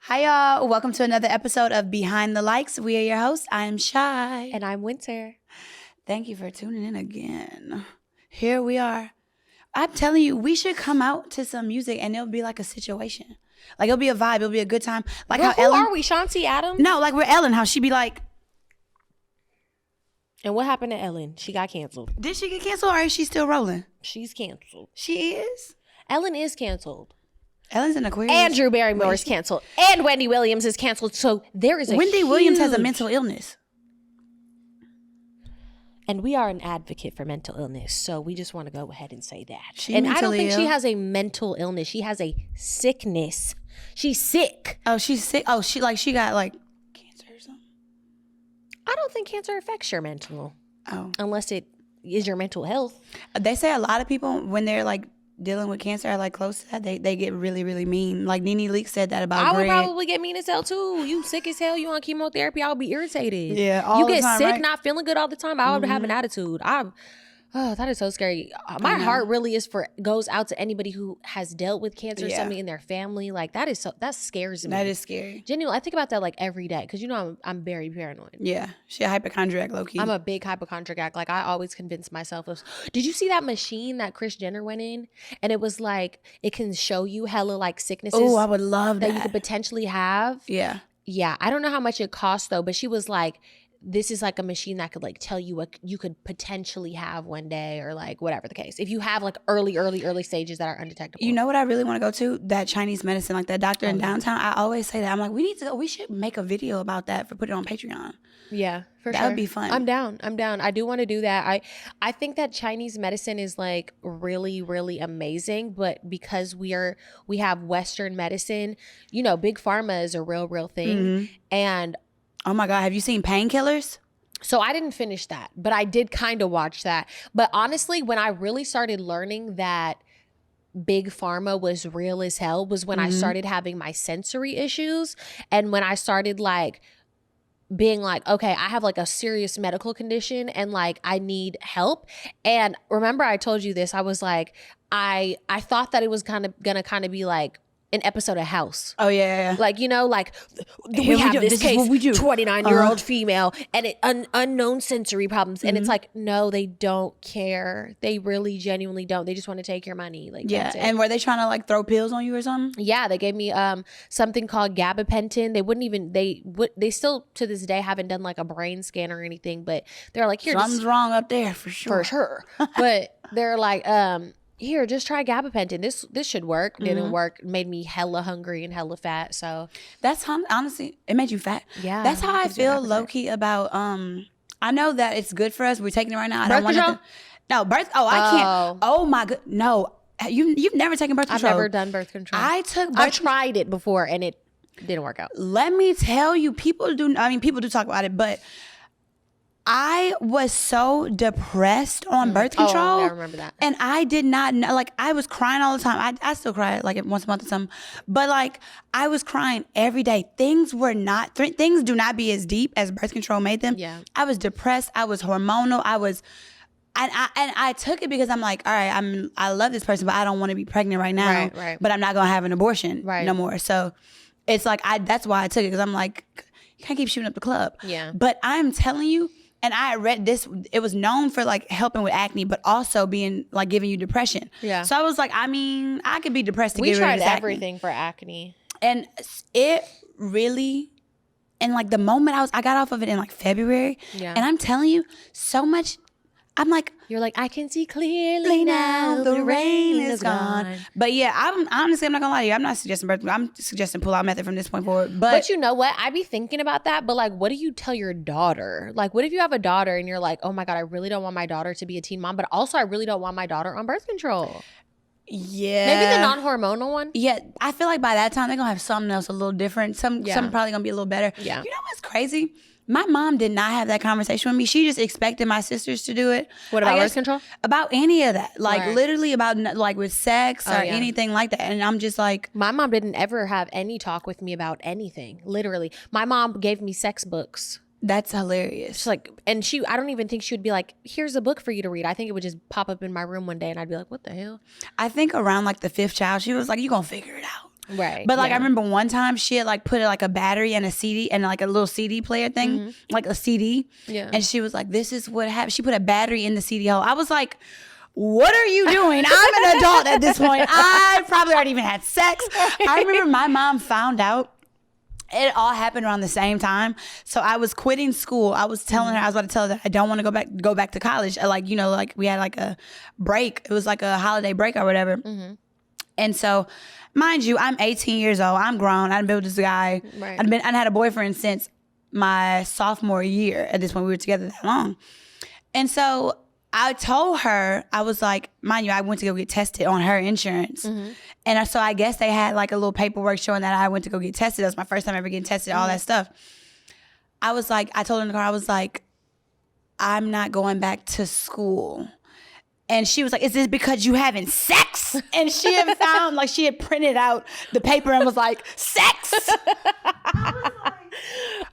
Hi, y'all. Welcome to another episode of Behind the Likes. We are your hosts. I'm Shy. And I'm Winter. Thank you for tuning in again. Here we are. I'm telling you, we should come out to some music and it'll be like a situation. Like, it'll be a vibe. It'll be a good time. Like Well, how Ellen... are we? Shanti Adams? No, like we're Ellen. How she be like... And what happened to Ellen? She got canceled. Did she get canceled or is she still rolling? She's canceled. She is? Ellen is canceled. Ellen's an Aquarius. And Drew Barrymore is canceled. And Wendy Williams is canceled. So there is a Wendy Williams has a mental illness. And we are an advocate for mental illness. So we just want to go ahead and say that. She and I don't think mentally she ill. has a mental illness. She has a sickness. She's sick. Oh, she's sick. Oh, she got like cancer or something. I don't think cancer affects your mental. Oh. Unless it is your mental health. They say a lot of people, when they're like dealing with cancer or like close to that, they get really, really mean. Like Nene Leakes said that about I would Greg. probably get mean as hell too. You sick as hell. You on chemotherapy. I would be irritated. Yeah, all you the get time, sick, right? not feeling good all the time. I would have an attitude. That is so scary. My heart really goes out to anybody who has dealt with cancer or something in their family. Like that scares me. That is scary. Genuinely, I think about that like every day because I'm very paranoid. Yeah, she a hypochondriac, low key. I'm a big hypochondriac. Like I always convince myself of. Did you see that machine that Kris Jenner went in? And it was like it can show you hella like sicknesses. Oh, I would love that. You could potentially have. Yeah. Yeah, I don't know how much it costs though, but she was like, this is like a machine that could like tell you what you could potentially have one day or like whatever the case. If you have like early stages that are undetectable. You know what I really want to go to? That Chinese medicine, like that doctor in downtown. I always say that. I'm like, we should make a video about that put it on Patreon. Yeah, for sure. That would be fun. I'm down. I do want to do that. I think that Chinese medicine is like really, really amazing, but because we have Western medicine, big pharma is a real thing. Mm-hmm. And oh my God, have you seen Painkillers? so I didn't finish that, but I did kind of watch that. But honestly, when I really started learning that big pharma was real as hell was when I started having my sensory issues. And when I started like being like, okay, I have like a serious medical condition and like I need help. And remember I told you this, I was like, I thought that it was gonna be like an episode of House. Oh yeah. Like, like Here we have do. this This is case, what we do. 29-year-old female and unknown sensory problems. And it's like, no, they don't care. They really genuinely don't. They just want to take your money. Like, Yeah. that's it. And were they trying to like throw pills on you or something? Yeah, they gave me something called gabapentin. They still to this day haven't done like a brain scan or anything, but they're like, here, Something's wrong up there for sure. for sure. But they're like, here, just try gabapentin. This should work. Didn't work. Made me hella hungry and hella fat. So That's how, honestly, it made you fat. Yeah, That's how it I gives you an feel appetite. low key about I know that it's good for us. We're taking it right now. I Birth don't want control? to. No, birth. Oh, I can't. Oh my god. No. You've never taken birth I've control. never done birth control. I took I birth. tried it before and it didn't work out. Let me tell you, people do talk about it, but I was so depressed on birth control. I remember that. And I did not know, like, I was crying all the time. I still cry like once a month or something. But like, I was crying every day. Things do not be as deep as birth control made them. Yeah. I was depressed. I was hormonal. And I took it because I'm like, all right, I love this person, but I don't want to be pregnant right now. Right. But I'm not going to have an abortion no more. So it's like, that's why I took it, because I'm like, you can't keep shooting up the club. Yeah. But I'm telling you, and I read this, it was known for like helping with acne, but also being like giving you depression. Yeah. So I was like, I could be depressed to We get rid of tried this acne. everything for acne. And it really, and like the moment I got off of it in like February. Yeah. And I'm telling you, so much, I'm like, You're like, I can see clearly now the rain is gone. But yeah, I'm not gonna lie to you. I'm not suggesting birth. I'm suggesting pull out method from this point forward. But you know what? I be thinking about that. But like, what do you tell your daughter? Like, what if you have a daughter and you're like, oh my God, I really don't want my daughter to be a teen mom, but also I really don't want my daughter on birth control. Yeah. Maybe the non-hormonal one. Yeah, I feel like by that time they're gonna have something else a little different. Something probably gonna be a little better. Yeah. You know what's crazy? My mom did not have that conversation with me. She just expected my sisters to do it. What about I birth guess control? About any of that. Like Right. literally about like with sex or yeah. anything like that. And I'm just like, My mom didn't ever have any talk with me about anything. Literally. My mom gave me sex books. that's hilarious. She's like, and I don't even think she would be like, here's a book for you to read. I think it would just pop up in my room one day and I'd be like, what the hell? I think around like the 5th child, she was like, you gonna figure it out. Right. But like yeah. I remember one time she had like put like a battery and a CD and like a little CD player thing, like a CD. Yeah. And she was like, this is what happened. She put a battery in the CD hole. I was like, what are you doing? I'm an adult at this point. I probably already even had sex. I remember my mom found out. It all happened around the same time. So I was quitting school. I was telling her, I was about to tell her that I don't want to go back to college. Like, you know, like we had like a break. It was like a holiday break or whatever. And so, mind you, I'm 18 years old. I'm grown. I done been with this guy. Right. I'd had a boyfriend since my sophomore year. At this point, we were together that long. And so I told her, I was like, mind you, I went to go get tested on her insurance. And so I guess they had like a little paperwork showing that I went to go get tested. That was my first time ever getting tested, all that stuff. I was like, I told her in the car, I was like, I'm not going back to school. And she was like, is this because you having sex? And she had found, like she had printed out the paper and was like, sex. I was like,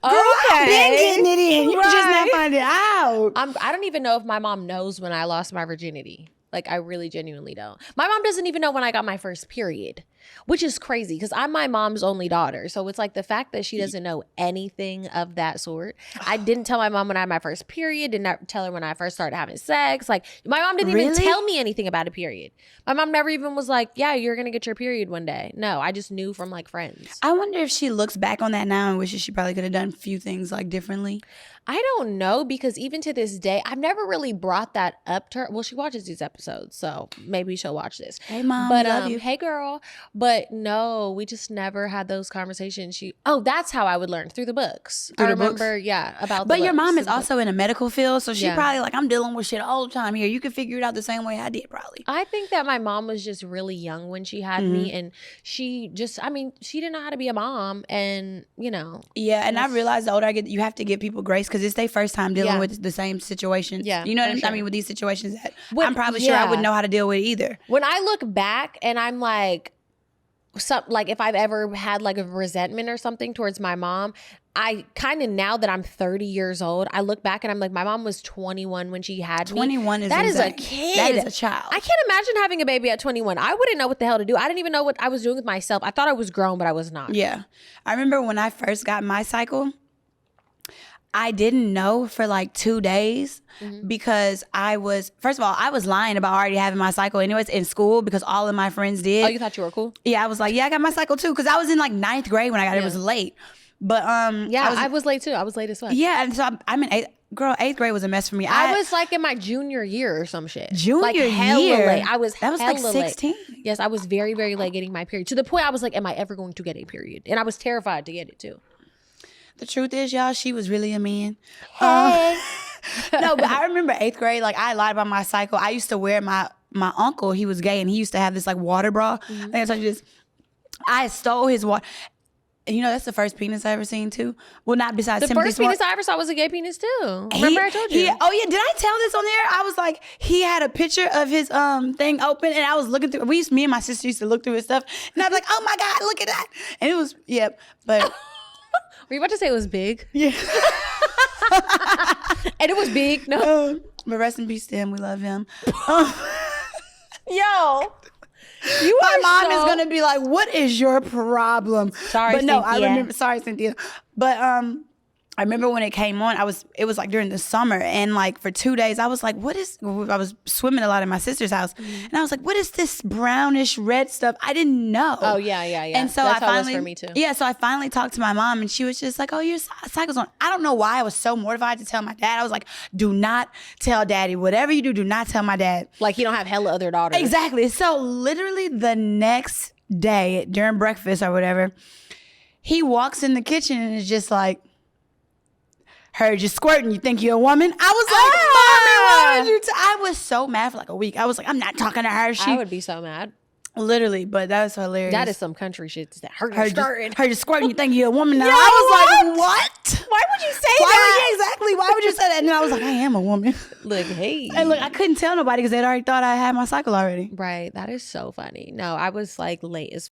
girl, I've been getting it in. You just not find it out. I don't even know if my mom knows when I lost my virginity. Like, I really genuinely don't. My mom doesn't even know when I got my first period, which is crazy because I'm my mom's only daughter. So it's like the fact that she doesn't know anything of that sort. I didn't tell my mom when I had my first period. Did not tell her when I first started having sex. Like, my mom didn't even tell me anything about a period. My mom never even was like, yeah, you're going to get your period one day. No, I just knew from like friends. I wonder if she looks back on that now and wishes she probably could have done a few things like differently. I don't know, because even to this day, I've never really brought that up to her. Well, she watches these episodes, so maybe she'll watch this. Hey, Mom, but love you. Hey, girl. But no, we just never had those conversations. That's how I would learn, through the books. Through I the remember, books? yeah, about. But the your books, mom is also in a medical field, so she Yeah. probably like, I'm dealing with shit all the time here. You can figure it out the same way I did, probably. I think that my mom was just really young when she had me, and she just, I mean, she didn't know how to be a mom, and you know. Yeah, and I realized the older I get, you have to give people grace because it's their first time dealing with the same situations. Yeah, you know what I mean? sure. I mean, with these situations that When- I'm probably sure I yeah. wouldn't know how to deal with either. When I look back and I'm like, like if I've ever had like a resentment or something towards my mom, I kind of, now that I'm 30 years old, I look back and I'm like, my mom was 21 when she had me. 21 is That insane. is a kid. That is a child. I can't imagine having a baby at 21. I wouldn't know what the hell to do. I didn't even know what I was doing with myself. I thought I was grown, but I was not. Yeah. I remember when I first got my cycle, I didn't know for like 2 days because first of all, I was lying about already having my cycle anyways in school because all of my friends did. Oh, you thought you were cool? Yeah, I was like, yeah, I got my cycle too because I was in like 9th grade when I got it. It was late. But Yeah, I was late too. I was late as fuck. Yeah, and so I'm in 8th grade was a mess for me. I was like in my junior year or some shit. Junior like hella year? late. I was That was like hella 16? late. Yes, I was very, very late getting my period. To the point I was like, am I ever going to get a period? And I was terrified to get it too. The truth is, y'all, she was really a man. Hey. No, but I remember 8th grade, like I lied about my cycle. I used to wear my uncle, he was gay, and he used to have this like water bra. And I told you this. I stole his water. And you know, that's the first penis I ever seen too. Well, not besides The Timothy first Smart. penis I ever saw was a gay penis too. Remember I told you? Did I tell this on there? I was like, he had a picture of his thing open, and I was looking through. Me and my sister used to look through his stuff, and I was like, oh my God, look at that. And it was, but. Were you about to say it was big? Yeah. And it was big. No. But rest in peace to him. We love him. Yo. My mom is gonna be like, "What is your problem?" Sorry, but no, Cynthia. I remember. Sorry, Cynthia. But I remember when it came on. It was like during the summer, and like for 2 days, I was like, "What is?" I was swimming a lot in my sister's house, and I was like, "What is this brownish red stuff?" I didn't know. Oh yeah. And so that's I how finally, it was for me too. Yeah, so I finally talked to my mom, and she was just like, "Oh, your cycle's on." I don't know why I was so mortified to tell my dad. I was like, "Do not tell Daddy. Whatever you do not tell my dad." Like you don't have hella other daughters. Exactly. So literally the next day during breakfast or whatever, he walks in the kitchen and is just like, "Heard you squirting. You think you're a woman?" I was like, "Mommy, why would you?" I was so mad for like a week. I was like, "I'm not talking to her." I would be so mad. Literally, but that was hilarious. That is some country shit. Heard you Heard squirting. you squirting. You think you're a woman now? Yo, I was like, "What? Why would you say Why that? would you exactly? Why would you say that?" And then I was like, "I am a woman." Look, hey. And look, I couldn't tell nobody because they'd already thought I had my cycle already. Right. That is so funny. No, I was like late as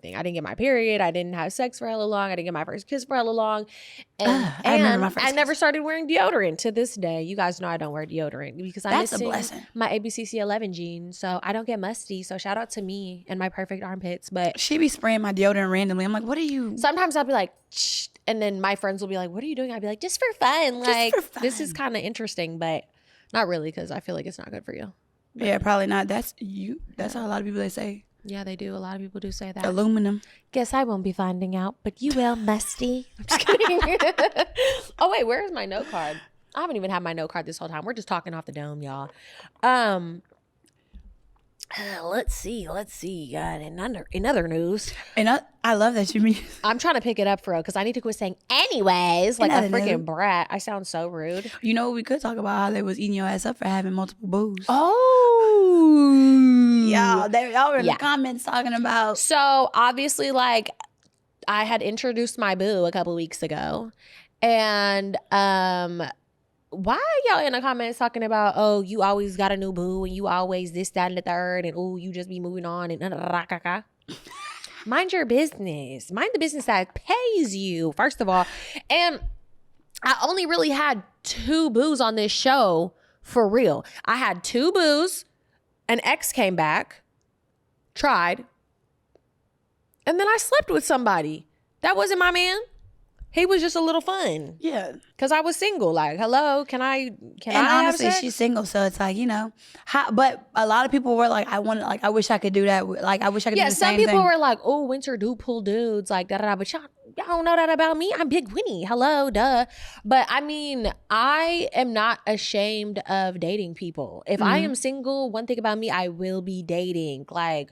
everything. I didn't get my period. I didn't have sex for hella long. I didn't get my first kiss for hella long. And, I remember my first I never kiss. started wearing deodorant to this day. You guys know I don't wear deodorant because I'm That's a missing blessing. my ABCC11 gene. So I don't get musty. So shout out to me and my perfect armpits. But She be spraying my deodorant randomly. I'm like, what are you? sometimes I'll be like, shh, and then my friends will be like, what are you doing? I'd be like, just for fun. Like, for fun. this is kind of interesting, but not really because I feel like it's not good for you. Yeah, probably not. That's you. That's how a lot of people they say. Yeah, they do. A lot of people do say that. Aluminum. Guess I won't be finding out, but you will, musty. I'm just kidding. Oh, wait, where's my note card? I haven't even had my note card this whole time. We're just talking off the dome, y'all. Let's see. In other news, And I love that you mean. I'm trying to pick it up for real because I need to quit saying anyways like a other freaking news. brat. I sound so rude. You know, we could talk about how they was eating your ass up for having multiple boos. Oh. Y'all were in Yeah. the comments talking about. So obviously, like, I had introduced my boo a couple weeks ago, and why are y'all in the comments talking about, oh, you always got a new boo and you always this, that, and the third, and oh, you just be moving on and mind your business. Mind the business that pays you, first of all. And I only really had 2 boos on this show for real. I had 2 boos. An ex came back, tried, and then I slept with somebody. That wasn't my man. He was just a little fun. Yeah. Cause I was single. Like, hello, can I And have honestly, sex? she's single, so it's like, you know, but a lot of people were like, I wish I could do that. Like, I wish I could do the some same people thing. were like, oh, Winter do pull dudes, like da da da. But y'all don't know that about me. I'm Big Winnie. Hello, duh. But I mean, I am not ashamed of dating people. If I am single, one thing about me, I will be dating. Like,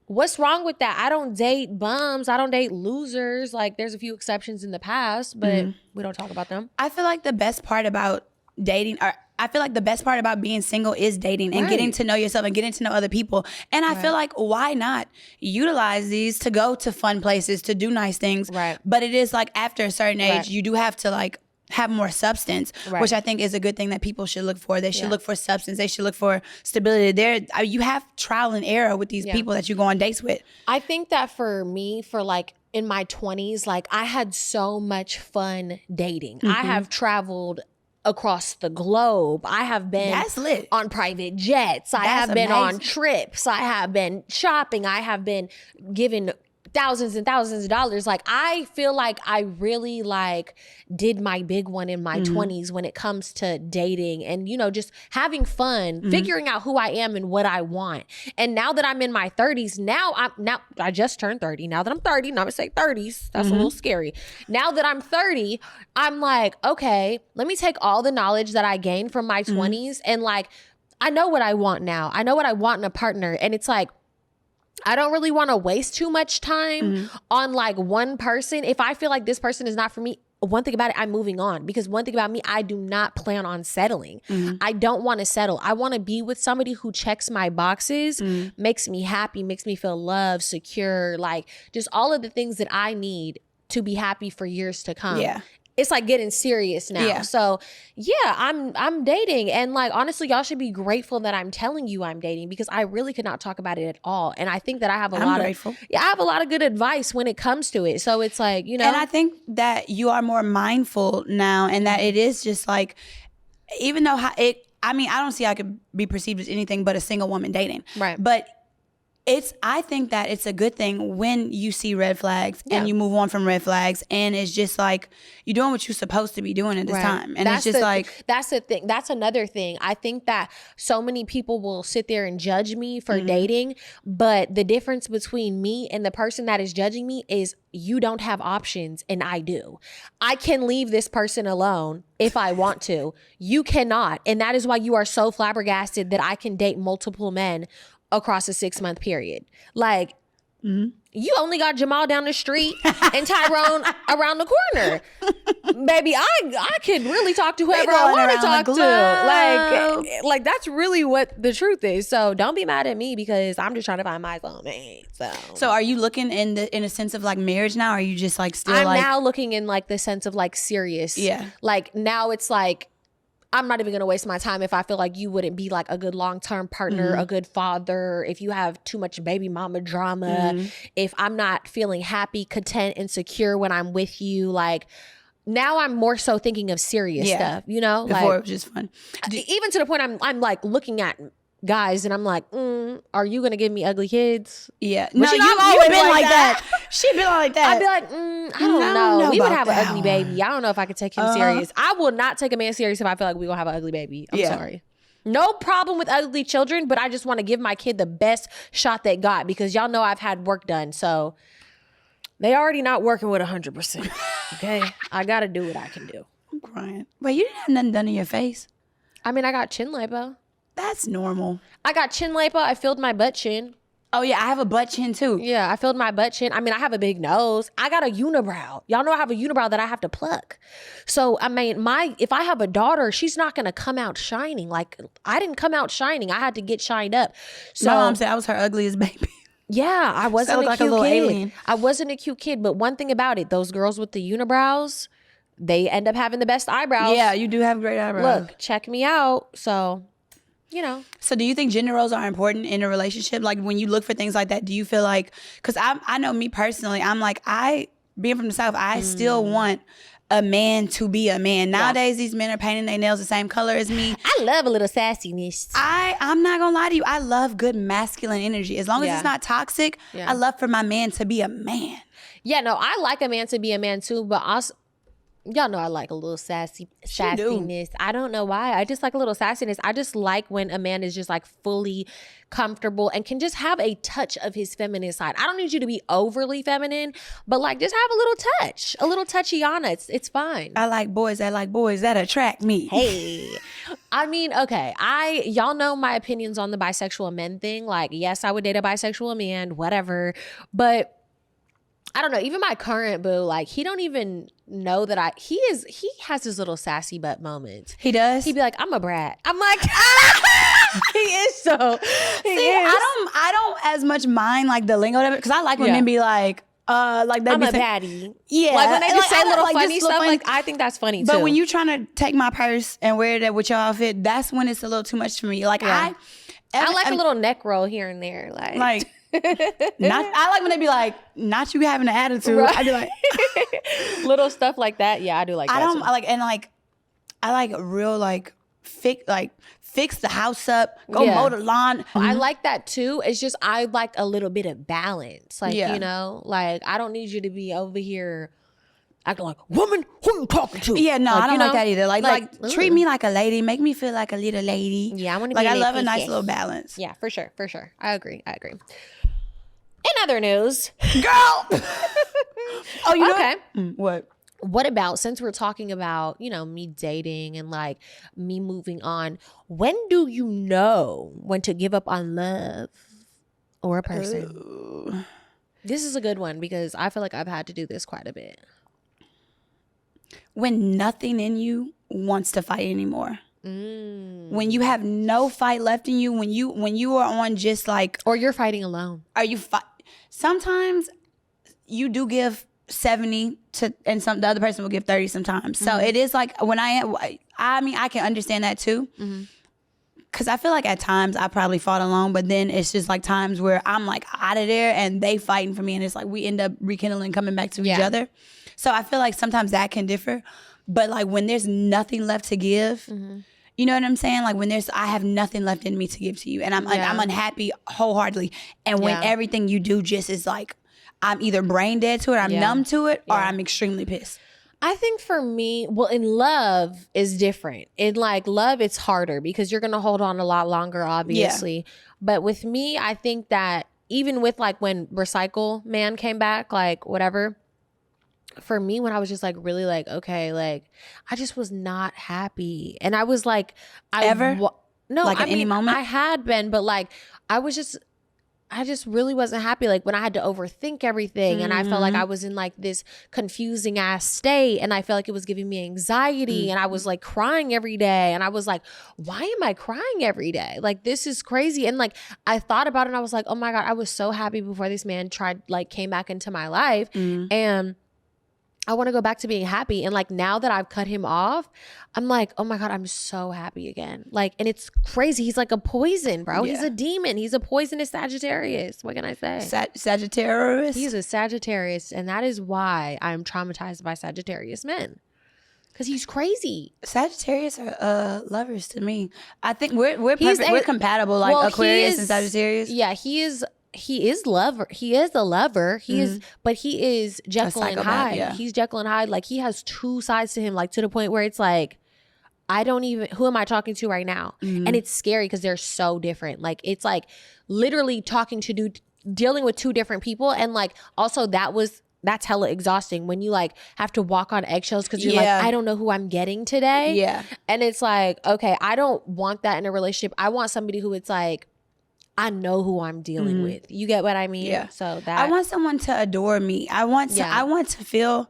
what's wrong with that? I don't date bums. I don't date losers. Like, there's a few exceptions in the past, but we don't talk about them. I feel like the best part about dating, or I feel like the best part about being single is dating and getting to know yourself and getting to know other people. And I feel like, why not utilize these to go to fun places, to do nice things? Right. But it is like after a certain age, you do have to like have more substance, which I think is a good thing that people should look for. They should look for substance. They should look for stability. You have trial and error with these people that you go on dates with. I think that for me, for like in my 20s, like I had so much fun dating. I have traveled across the globe. I have been That's lit. on private jets. I That's have been on amazing. trips. I have been shopping. I have been given thousands and thousands of dollars. Like, I feel like I really like did my big one in my 20s when it comes to dating and, you know, just having fun, figuring out who I am and what I want. And now that I'm in my 30s, I just turned 30. Now that I'm 30, not gonna say 30s, that's a little scary. Now that I'm 30, I'm like, okay, let me take all the knowledge that I gained from my 20s and like, I know what I want now. I know what I want in a partner. And it's like, I don't really want to waste too much time on like one person. If I feel like this person is not for me, one thing about it, I'm moving on. Because one thing about me, I do not plan on settling. I don't want to settle. I want to be with somebody who checks my boxes, makes me happy, makes me feel loved, secure, like just all of the things that I need to be happy for years to come. Yeah. It's like getting serious now. Yeah. So yeah, I'm dating. And like, honestly, y'all should be grateful that I'm telling you I'm dating because I really could not talk about it at all. And I think that I have I'm grateful. I have a lot of good advice when it comes to it. So it's like, you know. And I think that you are more mindful now and that it is just like, even though I don't see how it could be perceived as anything but a single woman dating. Right. But I think that it's a good thing when you see red flags and you move on from red flags and it's just like you're doing what you're supposed to be doing at this time. And it's just that's the thing. That's another thing. I think that so many people will sit there and judge me for dating, but the difference between me and the person that is judging me is you don't have options and I do. I can leave this person alone if I want to. You cannot. And that is why you are so flabbergasted that I can date multiple men across a 6-month period. Like, you only got Jamal down the street and Tyrone around the corner. Baby, I could really talk to whoever I want to talk to. Like that's really what the truth is. So don't be mad at me because I'm just trying to find my soulmate. So are you looking in a sense of like marriage now? Or are you just like still I'm like now looking in like the sense of like serious. Yeah. Like now it's like I'm not even going to waste my time if I feel like you wouldn't be like a good long-term partner, a good father, if you have too much baby mama drama, if I'm not feeling happy, content, and secure when I'm with you. Like, now I'm more so thinking of serious stuff, you know? Before like, it was just fun. Even to the point I'm like looking at guys and I'm like, are you gonna give me ugly kids? Yeah. But No, you know, you've I'm always been like that. She been like that. I'd be like, I don't know. We would have an ugly one. baby. I don't know if I could take him serious. I will not take a man serious if I feel like we're gonna have an ugly baby. I'm sorry. No problem with ugly children, but I just want to give my kid the best shot they got because y'all know I've had work done. So they already not working with 100%. Okay? I got to do what I can do. I'm crying. Wait, you didn't have nothing done in your face? I mean, I got chin lipo. That's normal. I got chin lipo. I filled my butt chin. Oh, yeah, I have a butt chin, too. Yeah, I filled my butt chin. I mean, I have a big nose. I got a unibrow. Y'all know I have a unibrow that I have to pluck. So, I mean, if I have a daughter, she's not going to come out shining. Like, I didn't come out shining. I had to get shined up. So, my mom said I was her ugliest baby. Yeah, I wasn't a cute little kid. alien. I wasn't a cute kid. But one thing about it, those girls with the unibrows, they end up having the best eyebrows. Yeah, you do have great eyebrows. Look, check me out. So... you know. So do you think gender roles are important in a relationship? Like when you look for things like that, do you feel like, because I know me personally, I'm like, being from the South, I still want a man to be a man. Nowadays, these men are painting their nails the same color as me. I love a little sassiness. I'm not gonna lie to you. I love good masculine energy. As long as it's not toxic, I love for my man to be a man. Yeah, no, I like a man to be a man too, but also, y'all know I like a little sassiness. I don't know why. I just like a little sassiness. I just like when a man is just like fully comfortable and can just have a touch of his feminine side. I don't need you to be overly feminine, but like just have a little touch, a little touchy-yana. It's fine. I like boys that attract me. Hey, I mean, okay. Y'all know my opinions on the bisexual men thing. Like, yes, I would date a bisexual man, whatever, but I don't know. Even my current boo, like he don't even know that he has his little sassy butt moments. He does? He'd be like, I'm a brat. I'm like, he is so. I don't as much mind like the lingo of it because I like when men be like that. I'm a baddie. Yeah. Like when they just say little like, funny stuff, funny. like I think that's funny too. But when you trying to take my purse and wear that with your outfit, that's when it's a little too much for me. Like I like a little neck roll here and there. Like I like when they be like, not you having an attitude. Right. I be like little stuff like that. Yeah, I do like that. I like real like fix the house up, go mow the lawn. I like that too. It's just I like a little bit of balance. Like, you know, like I don't need you to be over here acting like, woman, who you talking to? Yeah, no, I don't like that either. Like treat me like a lady, make me feel like a little lady. Yeah, I want to be like I love a nice little balance. Yeah, for sure. I agree. In other news, girl. Oh, you know okay. What about, since we're talking about, you know, me dating and like me moving on, when do you know when to give up on love or a person? Ooh. This is a good one because I feel like I've had to do this quite a bit. When nothing in you wants to fight anymore. When you have no fight left in you, when you are on just like, or you're fighting alone. Are you sometimes you do give 70 to, and the other person will give 30 sometimes. So it is like when I mean, I can understand that too. Cause I feel like at times I probably fought alone, but then it's just like times where I'm like out of there and they fighting for me. And it's like, we end up rekindling, coming back to each other. So I feel like sometimes that can differ, but like when there's nothing left to give, you know what I'm saying? Like when I have nothing left in me to give to you and I'm unhappy wholeheartedly. And when everything you do just is like, I'm either brain dead to it, I'm numb to it, or I'm extremely pissed. I think for me, well, in love is different. In like love, it's harder because you're going to hold on a lot longer, obviously. Yeah. But with me, I think that even with like when Recycle Man came back, like whatever, for me, when I was just like really like, okay, like I just was not happy. And I was like, no, like at any moment? I had been, but like I just really wasn't happy. Like when I had to overthink everything and I felt like I was in like this confusing ass state and I felt like it was giving me anxiety and I was like crying every day. And I was like, why am I crying every day? Like, this is crazy. And like, I thought about it and I was like, oh my God, I was so happy before this man came back into my life. And I want to go back to being happy. And like now that I've cut him off, I'm like, oh my God, I'm so happy again. Like, and it's crazy. He's like a poison, bro. He's a demon. He's a poisonous Sagittarius. What can I say? Sagittarius? He's a Sagittarius. And that is why I'm traumatized by Sagittarius men. Because he's crazy. Sagittarius are lovers to me. I think we're perfect. We're compatible, like Aquarius and Sagittarius. Yeah, he is lover. He is a lover. He is, but he is Jekyll and Hyde. Yeah. He's Jekyll and Hyde. Like, he has two sides to him, like to the point where it's like, I don't even, who am I talking to right now? And it's scary because they're so different. Like, it's like literally dealing with two different people. And like, also that's hella exhausting when you like have to walk on eggshells because you're like, I don't know who I'm getting today. Yeah. And it's like, okay, I don't want that in a relationship. I want somebody who it's like, I know who I'm dealing with. You get what I mean? Yeah. So that I want someone to adore me. I want to feel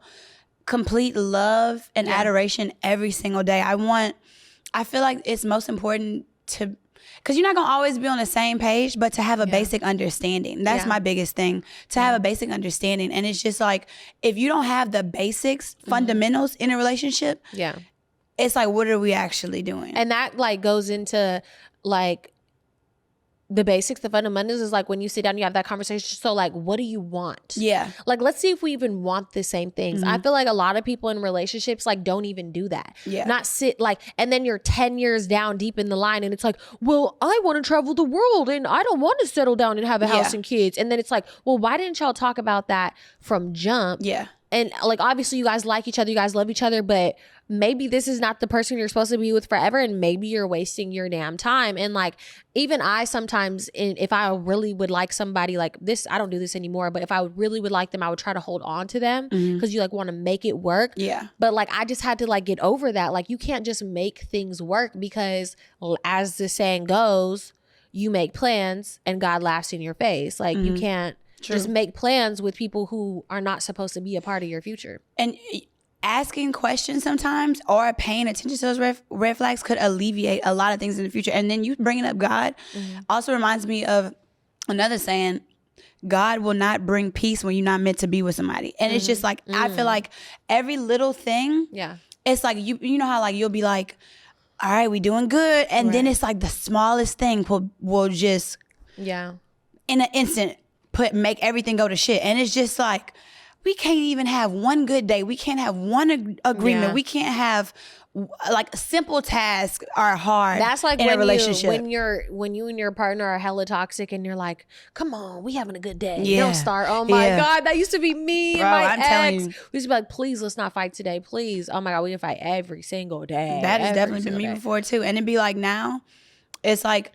complete love and adoration every single day. I feel like it's most important to, because you're not going to always be on the same page, but to have a basic understanding. That's my biggest thing, to have a basic understanding. And it's just like, if you don't have the basics, fundamentals in a relationship, it's like, what are we actually doing? And that like goes into like, the basics, the fundamentals is like when you sit down, you have that conversation. So like, what do you want? Yeah. Like, let's see if we even want the same things. I feel like a lot of people in relationships like don't even do that. Yeah. Not sit like, and then you're 10 years down deep in the line and it's like, well, I want to travel the world and I don't want to settle down and have a house and kids. And then it's like, well, why didn't y'all talk about that from jump? Yeah. And like, obviously you guys like each other, you guys love each other, but maybe this is not the person you're supposed to be with forever. And maybe you're wasting your damn time. And like, even I sometimes, if I really would like somebody like this, I don't do this anymore, but if I really would like them, I would try to hold on to them because you like want to make it work. Yeah. But like, I just had to like get over that. Like, you can't just make things work because as the saying goes, you make plans and God laughs in your face. Like you can't just make plans with people who are not supposed to be a part of your future. And asking questions sometimes or paying attention to those red flags could alleviate a lot of things in the future. And then you bringing up God also reminds me of another saying, God will not bring peace when you're not meant to be with somebody. And it's just like, I feel like every little thing, it's like, you know how like you'll be like, all right, we doing good. And then it's like the smallest thing will just, in an instant, make everything go to shit. And it's just like, we can't even have one good day. We can't have one agreement. We can't have like simple tasks are hard. That's like in a relationship. When you and your partner are hella toxic and you're like, come on, we having a good day. Yeah. Don't start. Oh my God, that used to be me and my ex. Telling you. We used to be like, please, let's not fight today. Please. Oh my God, we can fight every single day. That has definitely been me before too. And it'd be like now, it's like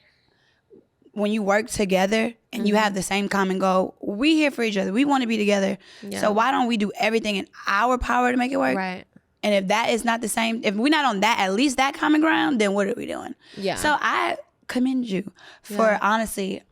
when you work together and you have the same common goal, we here for each other. We want to be together. Yeah. So why don't we do everything in our power to make it work? Right. And if that is not the same, if we're not on that, at least that common ground, then what are we doing? Yeah. So I commend you for honestly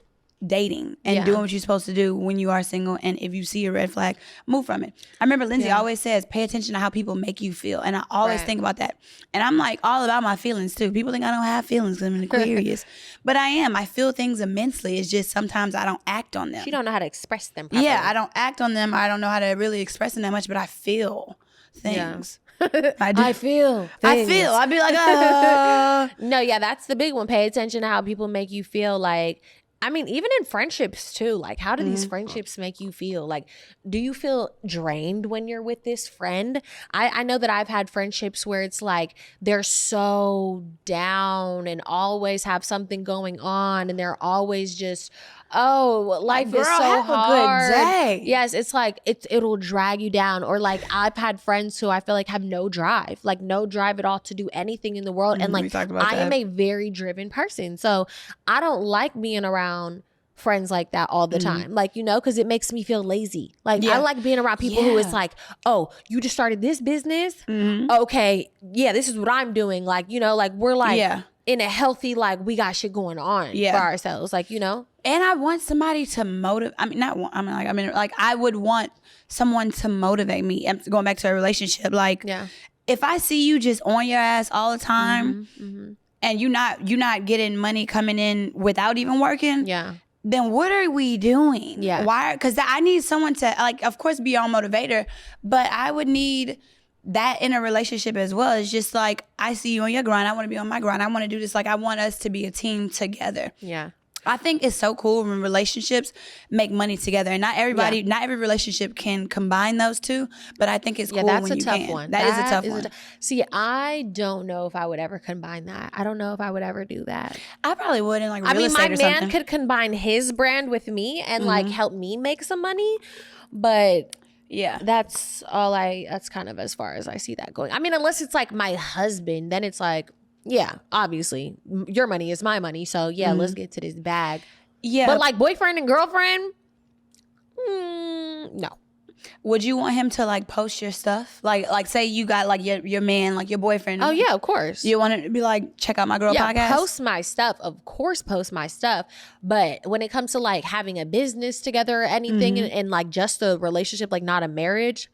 dating and doing what you're supposed to do when you are single. And if you see a red flag, move from it. I remember Lindsay always says, pay attention to how people make you feel. And I always think about that. And I'm like all about my feelings too. People think I don't have feelings because I'm an Aquarius. But I am. I feel things immensely. It's just sometimes I don't act on them. You don't know how to express them properly. Yeah, I don't act on them. I don't know how to really express them that much, but I feel things. I feel. I'd be like, No, yeah, that's the big one. Pay attention to how people make you feel. Like, I mean, even in friendships too, like how do these friendships make you feel? Like, do you feel drained when you're with this friend? I know that I've had friendships where it's like they're so down and always have something going on and they're always just, oh, life is so have hard. A good day. Yes, it's like it'll drag you down. Or like I've had friends who I feel like have no drive at all to do anything in the world. And like I am a very driven person. So I don't like being around friends like that all the time. Like, you know, because it makes me feel lazy. Like I like being around people who it's like, oh, you just started this business? Okay, yeah, this is what I'm doing. Like, you know, like we're like in a healthy, like we got shit going on for ourselves. Like, you know? And I want somebody to motivate. I would want someone to motivate me. I'm going back to a relationship. Like, if I see you just on your ass all the time, and you're not getting money coming in without even working, then what are we doing? Yeah. Why? Because I need someone to, like, of course, be our motivator, but I would need that in a relationship as well. It's just like, I see you on your grind. I want to be on my grind. I want to do this. Like, I want us to be a team together. Yeah. I think it's so cool when relationships make money together, and not every relationship can combine those two. But I think it's cool that's when a you tough can. one. That is a tough one. See, I don't know if I would ever combine that. I don't know if I would ever do that. I probably would in like real estate my or something. man could combine his brand with me and like help me make some money, but yeah, that's kind of as far as I see that going. I mean, unless it's like my husband, then it's like, yeah, obviously your money is my money, so yeah, let's get to this bag. Yeah, but like boyfriend and girlfriend, no. Would you want him to like post your stuff? Like say you got like your man, like your boyfriend. Oh yeah, of course. You want it to be like, check out my girl podcast? Post my stuff. Of course, post my stuff. But when it comes to like having a business together or anything and like just a relationship, like not a marriage,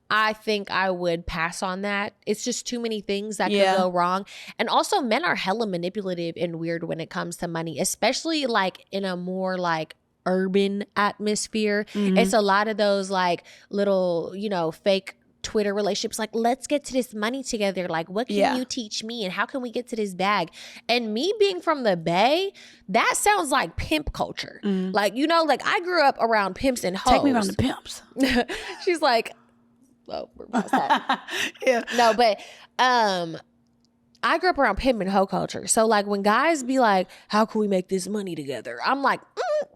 I think I would pass on that. It's just too many things that could go wrong. And also men are hella manipulative and weird when it comes to money, especially like in a more like urban atmosphere. It's a lot of those like little, fake Twitter relationships, like, let's get to this money together. Like, what can you teach me? And how can we get to this bag? And me being from the Bay, that sounds like pimp culture. Like, like I grew up around pimps and hoes. Take me around the pimps. She's like, oh, we're past that. Yeah. No, but I grew up around pimp and hoe culture. So like when guys be like, how can we make this money together? I'm like,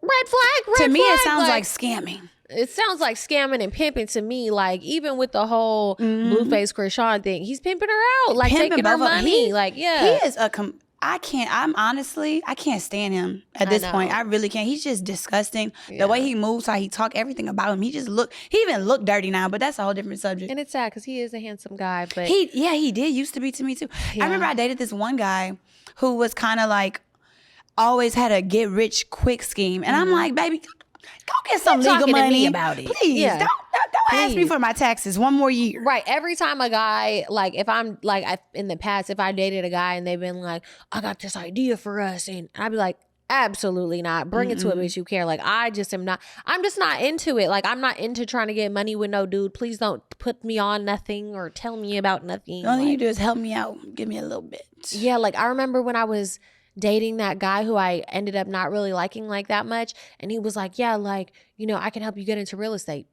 red flag. To me, it sounds like scamming. It sounds like scamming and pimping to me. Like even with the whole Blueface Krishan thing, he's pimping her out, like taking her money. He is I can't stand him at this point. I really can't. He's just disgusting. The way he moves, how he talk, everything about him. He even look dirty now, but that's a whole different subject. And it's sad because he is a handsome guy, but he did used to be to me too. I remember I dated this one guy who was kind of like always had a get rich quick scheme, and I'm like, baby, go get some legal money to me about it. Please. Don't ask me for my taxes one more year. Right. Every time a guy, like if I'm like in the past, if I dated a guy and they've been like, I got this idea for us, and I'd be like, absolutely not. Bring it to a bitch you care. Like I'm just not into it. Like I'm not into trying to get money with no dude. Please don't put me on nothing or tell me about nothing. The only thing you do is help me out. Give me a little bit. Yeah. Like I remember when I was dating that guy who I ended up not really liking like that much. And he was like, yeah, like, I can help you get into real estate.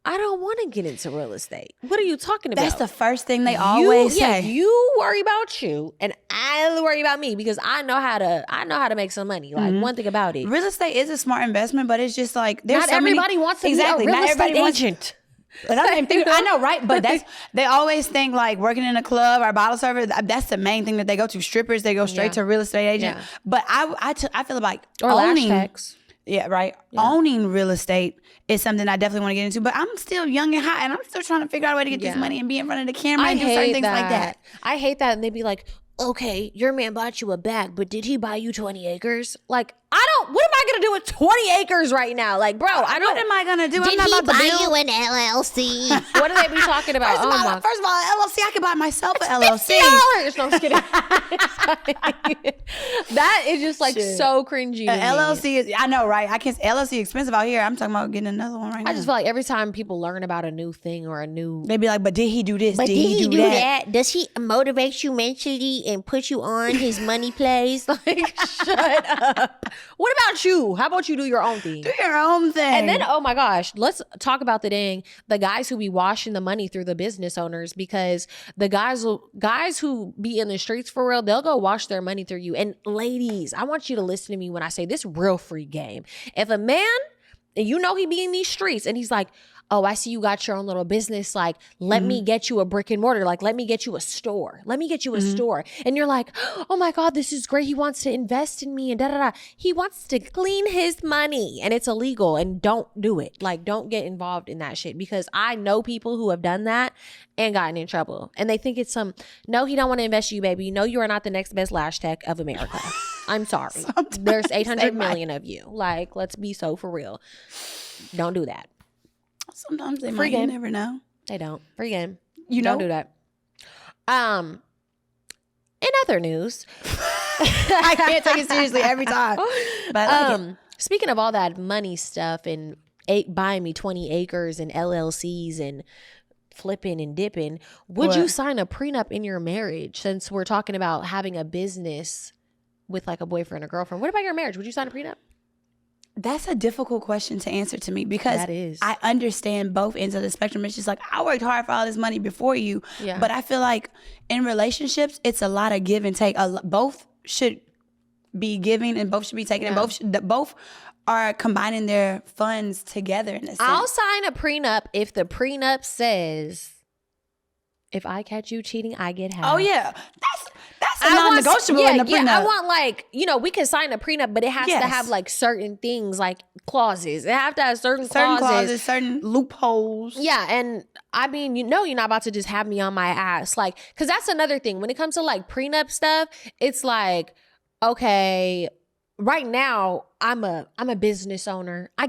I don't want to get into real estate. What are you talking about? That's the first thing they always say. You worry about you and I worry about me because I know how to make some money. Like one thing about it. Real estate is a smart investment, but it's just like not everybody wants to be a real estate agent. I know, right? But they always think like working in a club or bottle service. That's the main thing that they go to. Strippers, they go straight to real estate agent. Yeah. But I feel like owning lash. Yeah, right. Yeah. Owning real estate is something I definitely want to get into. But I'm still young and hot, and I'm still trying to figure out a way to get this money and be in front of the camera and do certain things like that. I hate that, and they'd be like, okay, your man bought you a bag, but did he buy you 20 acres? Like, what am I going to do with 20 acres right now? Like, bro, what am I going to do? Did he buy you an LLC? What do they be talking about? First of all, LLC, I could buy myself an LLC. $50. No, I'm just kidding. That is just like so cringy. LLC is, I know, right? LLC expensive out here. I'm talking about getting another one right now. I just feel like every time people learn about a new thing or they be like, but did he do this? But did he do that? Does he motivate you mentally and put you on his money plays? Like, shut up. What about you? How about you do your own thing? Do your own thing. And then, oh my gosh, let's talk about the guys who be washing the money through the business owners, because the guys who be in the streets for real, they'll go wash their money through you. And ladies, I want you to listen to me when I say this real free game. If a man, and he be in these streets and he's like, oh, I see you got your own little business. Like, let me get you a brick and mortar. Like, let me get you a store. Let me get you a store. And you're like, oh my God, this is great. He wants to invest in me and da-da-da. He wants to clean his money and it's illegal, and don't do it. Like, don't get involved in that shit, because I know people who have done that and gotten in trouble. And they think it's no, he don't want to invest in you, baby. No, you are not the next best lash tech of America. I'm sorry. There's 800 million of you. Like, let's be so for real. Don't do that. Sometimes they might. You never know. They don't. Free game. Don't do that. In other news, I can't take it seriously every time. But Speaking of all that money stuff and buying me 20 acres and LLCs and flipping and dipping, would you sign a prenup in your marriage? Since we're talking about having a business with like a boyfriend or girlfriend, what about your marriage? Would you sign a prenup? That's a difficult question to answer to me because That is. I understand both ends of the spectrum. It's just like, I worked hard for all this money before you. Yeah. But I feel like in relationships, it's a lot of give and take. Both should be giving and both should be taking, and both are combining their funds together in a sense. I'll sign a prenup if the prenup says, if I catch you cheating, I get half. Oh yeah, that's a non-negotiable in the prenup. Yeah, I want like, we can sign a prenup, but it has to have like certain things, like clauses. It have to have certain clauses, certain loopholes. Yeah, and I mean, you're not about to just have me on my ass, like, because that's another thing when it comes to like prenup stuff. It's like, okay, right now I'm a business owner. I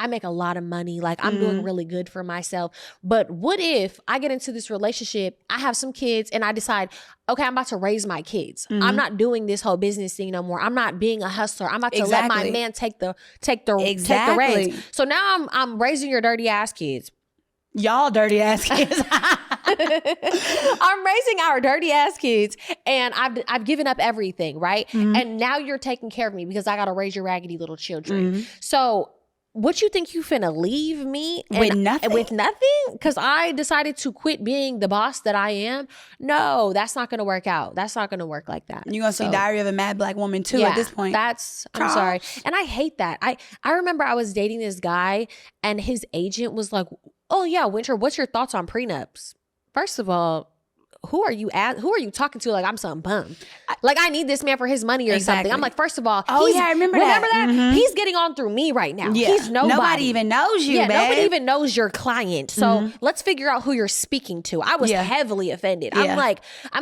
make a lot of money. Like I'm doing really good for myself. But what if I get into this relationship, I have some kids and I decide, okay, I'm about to raise my kids. I'm not doing this whole business thing no more. I'm not being a hustler. I'm about to let my man take the reins. So now I'm raising your dirty ass kids. Y'all dirty ass kids. I'm raising our dirty ass kids and I've given up everything, right? And now you're taking care of me because I got to raise your raggedy little children. So what you think you finna leave me with nothing? With nothing? Because I decided to quit being the boss that I am? No, that's not going to work out. That's not going to work like that. You're going to see Diary of a Mad Black Woman too at this point. I'm sorry. And I hate that. I remember I was dating this guy and his agent was like, oh yeah, Winter, what's your thoughts on prenups? First of all, who are you talking to? Like I'm some bum. Like I need this man for his money or something. I'm like, first of all, I remember that. He's getting on through me right now. Yeah. He's nobody. Nobody even knows you, babe. Nobody even knows your client. So let's figure out who you're speaking to. I was heavily offended. I'm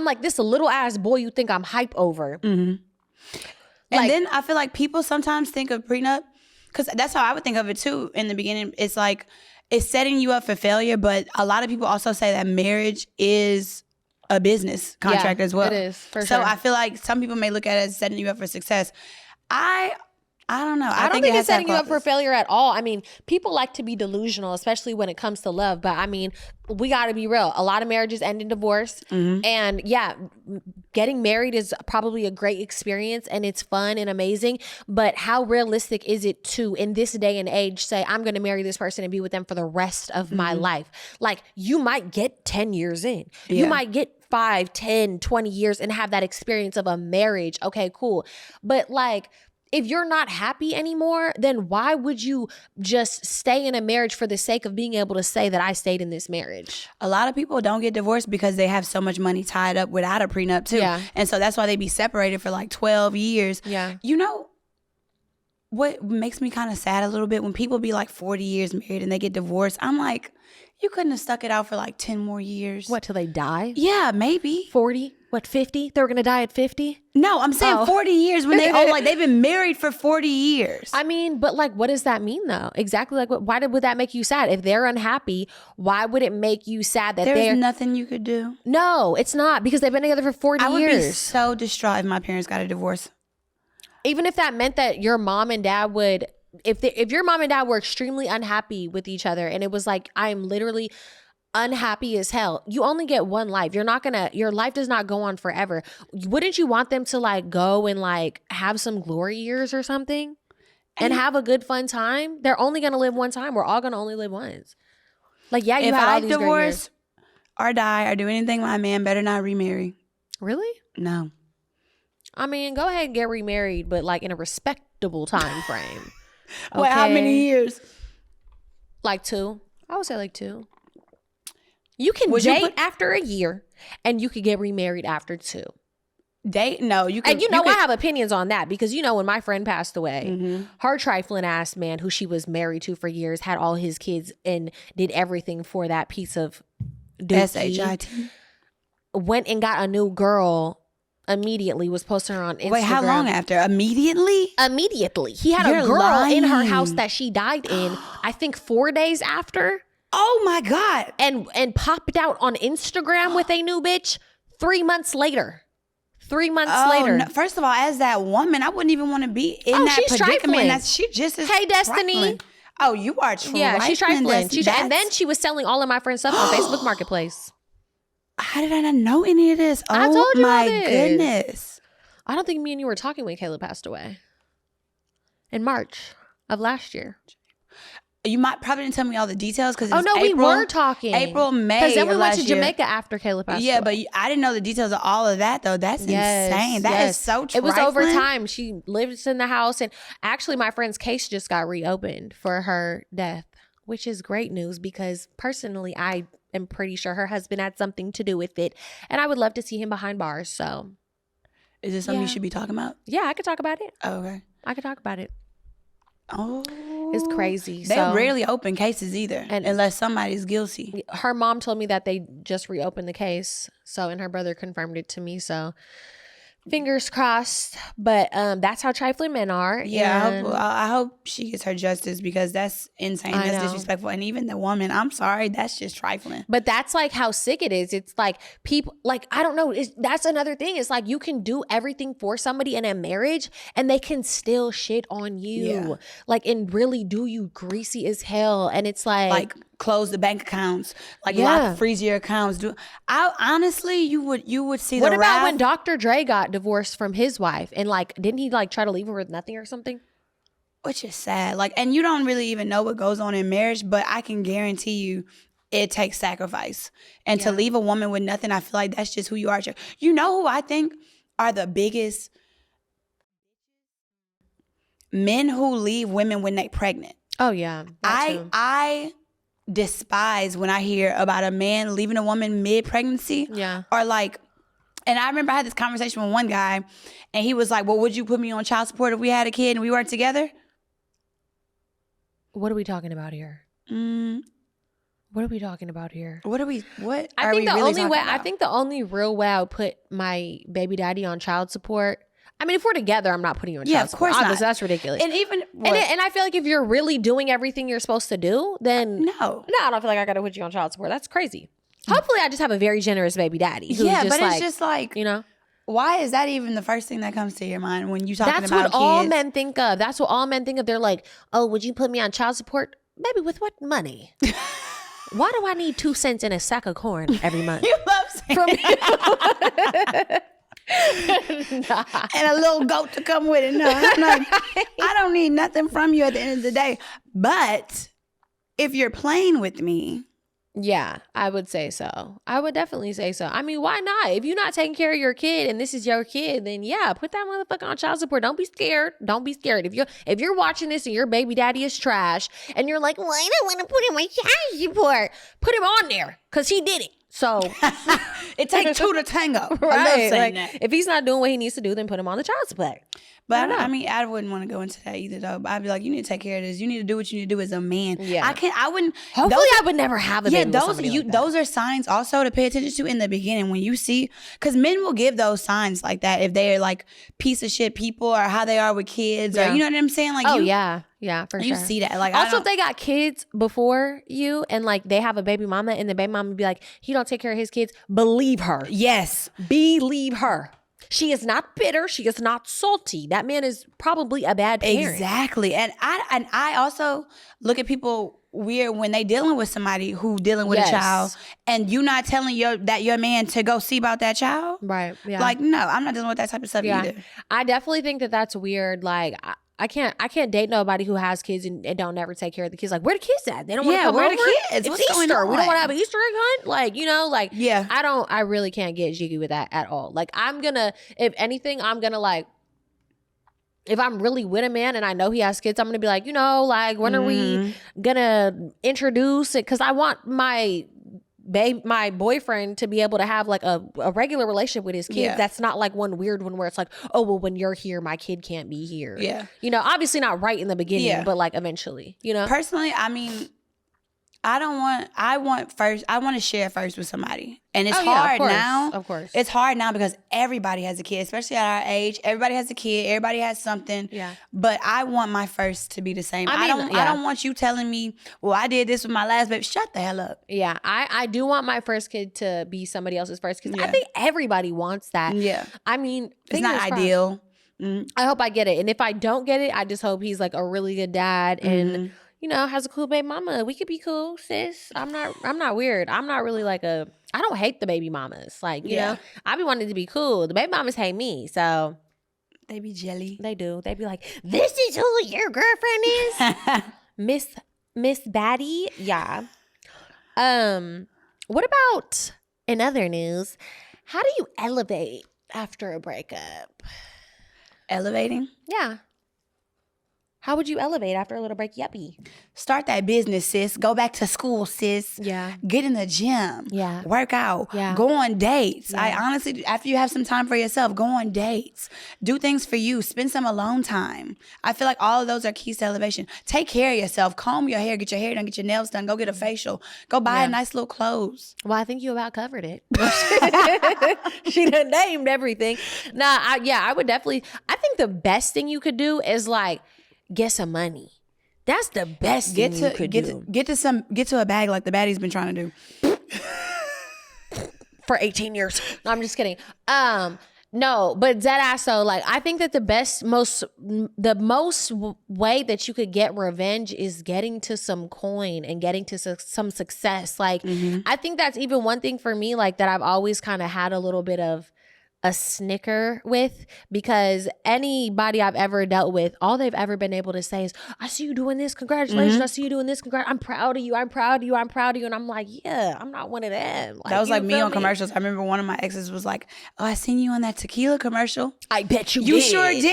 like this little ass boy you think I'm hype over. And then I feel like people sometimes think of prenup, because that's how I would think of it too in the beginning. It's like, it's setting you up for failure, but a lot of people also say that marriage is a business contract as well. It is, for sure. So I feel like some people may look at it as setting you up for success. I don't know. I don't think it's setting you up for failure at all. I mean, people like to be delusional, especially when it comes to love. But I mean, we got to be real. A lot of marriages end in divorce. And yeah, getting married is probably a great experience and it's fun and amazing. But how realistic is it to, in this day and age, say, I'm going to marry this person and be with them for the rest of my life? Like, you might get 10 years in. You might get 5, 10, 20 years and have that experience of a marriage. Okay, cool. But like, if you're not happy anymore, then why would you just stay in a marriage for the sake of being able to say that I stayed in this marriage? A lot of people don't get divorced because they have so much money tied up without a prenup too. Yeah. And so that's why they be separated for like 12 years. Yeah. You know what makes me kind of sad a little bit? When people be like 40 years married and they get divorced, I'm like, you couldn't have stuck it out for like 10 more years. What, till they die? Yeah, maybe. 40? What, 50? They were going to die at 50? No, I'm saying 40 years when they've been married for 40 years. I mean, but like, what does that mean though? Exactly. Like, why would that make you sad? If they're unhappy, why would it make you sad that there's nothing you could do? No, it's not, because they've been together for 40 years. I would be so distraught if my parents got a divorce. Even if that meant that your mom and dad would, if your mom and dad were extremely unhappy with each other and it was like, I'm literally unhappy as hell, you only get one life. Your life does not go on forever. Wouldn't you want them to like go and like have some glory years or something and have a good fun time? They're only going to live one time. We're all going to only live once. Like, yeah, you had all these great years. If I divorce or die or do anything, my man better not remarry. Really? No. I mean, go ahead and get remarried, but like in a respectable time frame. Okay. Wait, how many years? Like 2. I would say like 2. You can date after a year and you could get remarried after 2. Date? No, you can. And I have opinions on that because when my friend passed away, her trifling ass man who she was married to for years had all his kids and did everything for that piece of SHIT. Went and got a new girl immediately, was posting her on Instagram. Wait, how long after? Immediately? Immediately. He had a girl in her house that she died in, I think 4 days after. Oh my God. And popped out on Instagram with a new bitch 3 months later. 3 months later. No. First of all, as that woman, I wouldn't even want to be in that she's predicament. trifling. She just is Hey, Destiny. trifling. Oh, you are trifling. Yeah, she's trifling. And then she was selling all of my friends' stuff on Facebook Marketplace. How did I not know any of this? Oh, I told you my all this. goodness. I don't think me and you were talking when Kayla passed away. In March of last year. You might probably didn't tell me all the details because we were talking. April, May. Because then we went to year. Jamaica after Kayla passed away. Yeah, but I didn't know the details of all of that though. That's insane. That is so trifling. It was over time. She lives in the house, and actually my friend's case just got reopened for her death, which is great news because personally I am pretty sure her husband had something to do with it, and I would love to see him behind bars. So is this something you should be talking about? Yeah, I could talk about it. Oh, okay. I could talk about it. Oh, it's crazy. They rarely open cases either, unless somebody's guilty. Her mom told me that they just reopened the case, and her brother confirmed it to me. So fingers crossed. But that's how trifling men are. Yeah, I hope she gets her justice because that's insane. That's disrespectful. And even the woman, I'm sorry, that's just trifling. But that's like how sick it is. It's like people, like, I don't know. That's another thing. It's like you can do everything for somebody in a marriage and they can still shit on you. Yeah. Like, and really do you greasy as hell. And it's like close the bank accounts, freeze your accounts. Honestly, you would see. What about when Dr. Dre got divorced from his wife and didn't he try to leave her with nothing or something? Which is sad. And you don't really even know what goes on in marriage, but I can guarantee you it takes sacrifice. And to leave a woman with nothing, I feel like that's just who you are. You know who I think are the biggest men who leave women when they're pregnant? Oh yeah. I despise when I hear about a man leaving a woman mid-pregnancy. Yeah. Or and I remember I had this conversation with one guy and he was like, well, would you put me on child support if we had a kid and we weren't together? What are we talking about here? What are we talking about here? I think the only real way I would put my baby daddy on child support, I mean, if we're together, I'm not putting you on child support. Yeah, of course Obviously, not. That's ridiculous. And even and I feel like if you're really doing everything you're supposed to do, then no, I don't feel like I gotta put you on child support. That's crazy. Hopefully, I just have a very generous baby daddy. Who's it's just why is that even the first thing that comes to your mind when you talking about kids? That's what all men think of. That's what all men think of. They're like, oh, would you put me on child support? Baby, with what money? Why do I need 2 cents in a sack of corn every month? You love saying from you. And a little goat to come with it. No, I don't need nothing from you at the end of the day. But if you're playing with me. Yeah, I would say so. I would definitely say so. I mean, why not? If you're not taking care of your kid and this is your kid, then yeah, put that motherfucker on child support. Don't be scared. Don't be scared. If you're watching this and your baby daddy is trash and you're like, well, I don't want to put him on child support, put him on there because he did it. So it takes 2 to tango. Right. I love saying that. If he's not doing what he needs to do, then put him on the child support. But I mean, I wouldn't want to go into that either, though. But I'd be like, you need to take care of this. You need to do what you need to do as a man. Yeah. I wouldn't. Hopefully, I would never have a baby with somebody like that. Those are signs also to pay attention to in the beginning when you see, because men will give those signs like that if they are like piece of shit people or how they are with kids or you know what I'm saying? Like, yeah, for sure. You see that. Like, also, if they got kids before you and they have a baby mama and the baby mama be like, he don't take care of his kids, believe her. Yes. Believe her. She is not bitter. She is not salty. That man is probably a bad parent. Exactly. And I also look at people weird when they dealing with somebody who dealing with a child and you not telling your man to go see about that child. Right. Yeah. Like, no, I'm not dealing with that type of stuff either. I definitely think that that's weird. Like, I can't date nobody who has kids and don't ever take care of the kids. Like, where the kids at? They don't want to come over. Where the kids? It's What's Easter. Going on? We don't want to have an Easter egg hunt. Like, yeah. I really can't get jiggy with that at all. Like, if anything, I'm gonna if I'm really with a man and I know he has kids, I'm gonna be like, when are we gonna introduce it? Because I want my boyfriend to be able to have a regular relationship with his kids. Yeah. That's not like one weird one where it's like, oh, well, when you're here, my kid can't be here. Yeah. Obviously not right in the beginning, but eventually, Personally, I mean, I want to share first with somebody. And it's Oh, yeah, of hard course, now. of course. It's hard now because everybody has a kid, especially at our age. Everybody has a kid. Everybody has something. Yeah. But I want my first to be the same. I don't want you telling me, well, I did this with my last baby. Shut the hell up. Yeah, I do want my first kid to be somebody else's first because I Yeah. think everybody wants that. Yeah. I mean, It's not fingers crossed. ideal. I hope I get it. And if I don't get it, I just hope he's like a really good dad and has a cool baby mama. We could be cool, sis. I'm not weird. I'm not really like I don't hate the baby mamas. Like, you know, I be wanting to be cool. The baby mamas hate me. So They be jelly. they do. They be like, this is who your girlfriend is? Miss Baddie. Yeah. What about in other news? How do you elevate after a breakup? Elevating? Yeah. How would you elevate after a little break? Yuppie. Start that business, sis. Go back to school, sis. Yeah. Get in the gym. Yeah. Work out. Yeah. Go on dates. Yeah. I honestly, after you have some time for yourself, go on dates. Do things for you. Spend some alone time. I feel like all of those are keys to elevation. Take care of yourself. Comb your hair. Get your hair done. Get your nails done. Go get a facial. Go buy a nice little clothes. Well, I think you about covered it. She done named everything. I would definitely, I think the best thing you could do is like, get some money. That's the best thing you could do. Get to a bag like the baddie's been trying to do. For 18 years. No, I'm just kidding. No, but dead ass though, like I think that the most way that you could get revenge is getting to some coin and getting to some success. Like I think that's even one thing for me, like that I've always kind of had a little bit of a snicker with, because anybody I've ever dealt with, all they've ever been able to say is, I see you doing this, congratulations, I see you doing this, I'm proud of you, I'm proud of you, I'm proud of you. And I'm like, yeah, I'm not one of them. Like, that was like me on commercials. I remember one of my exes was like, oh, I seen you on that tequila commercial. I bet you did. You sure did.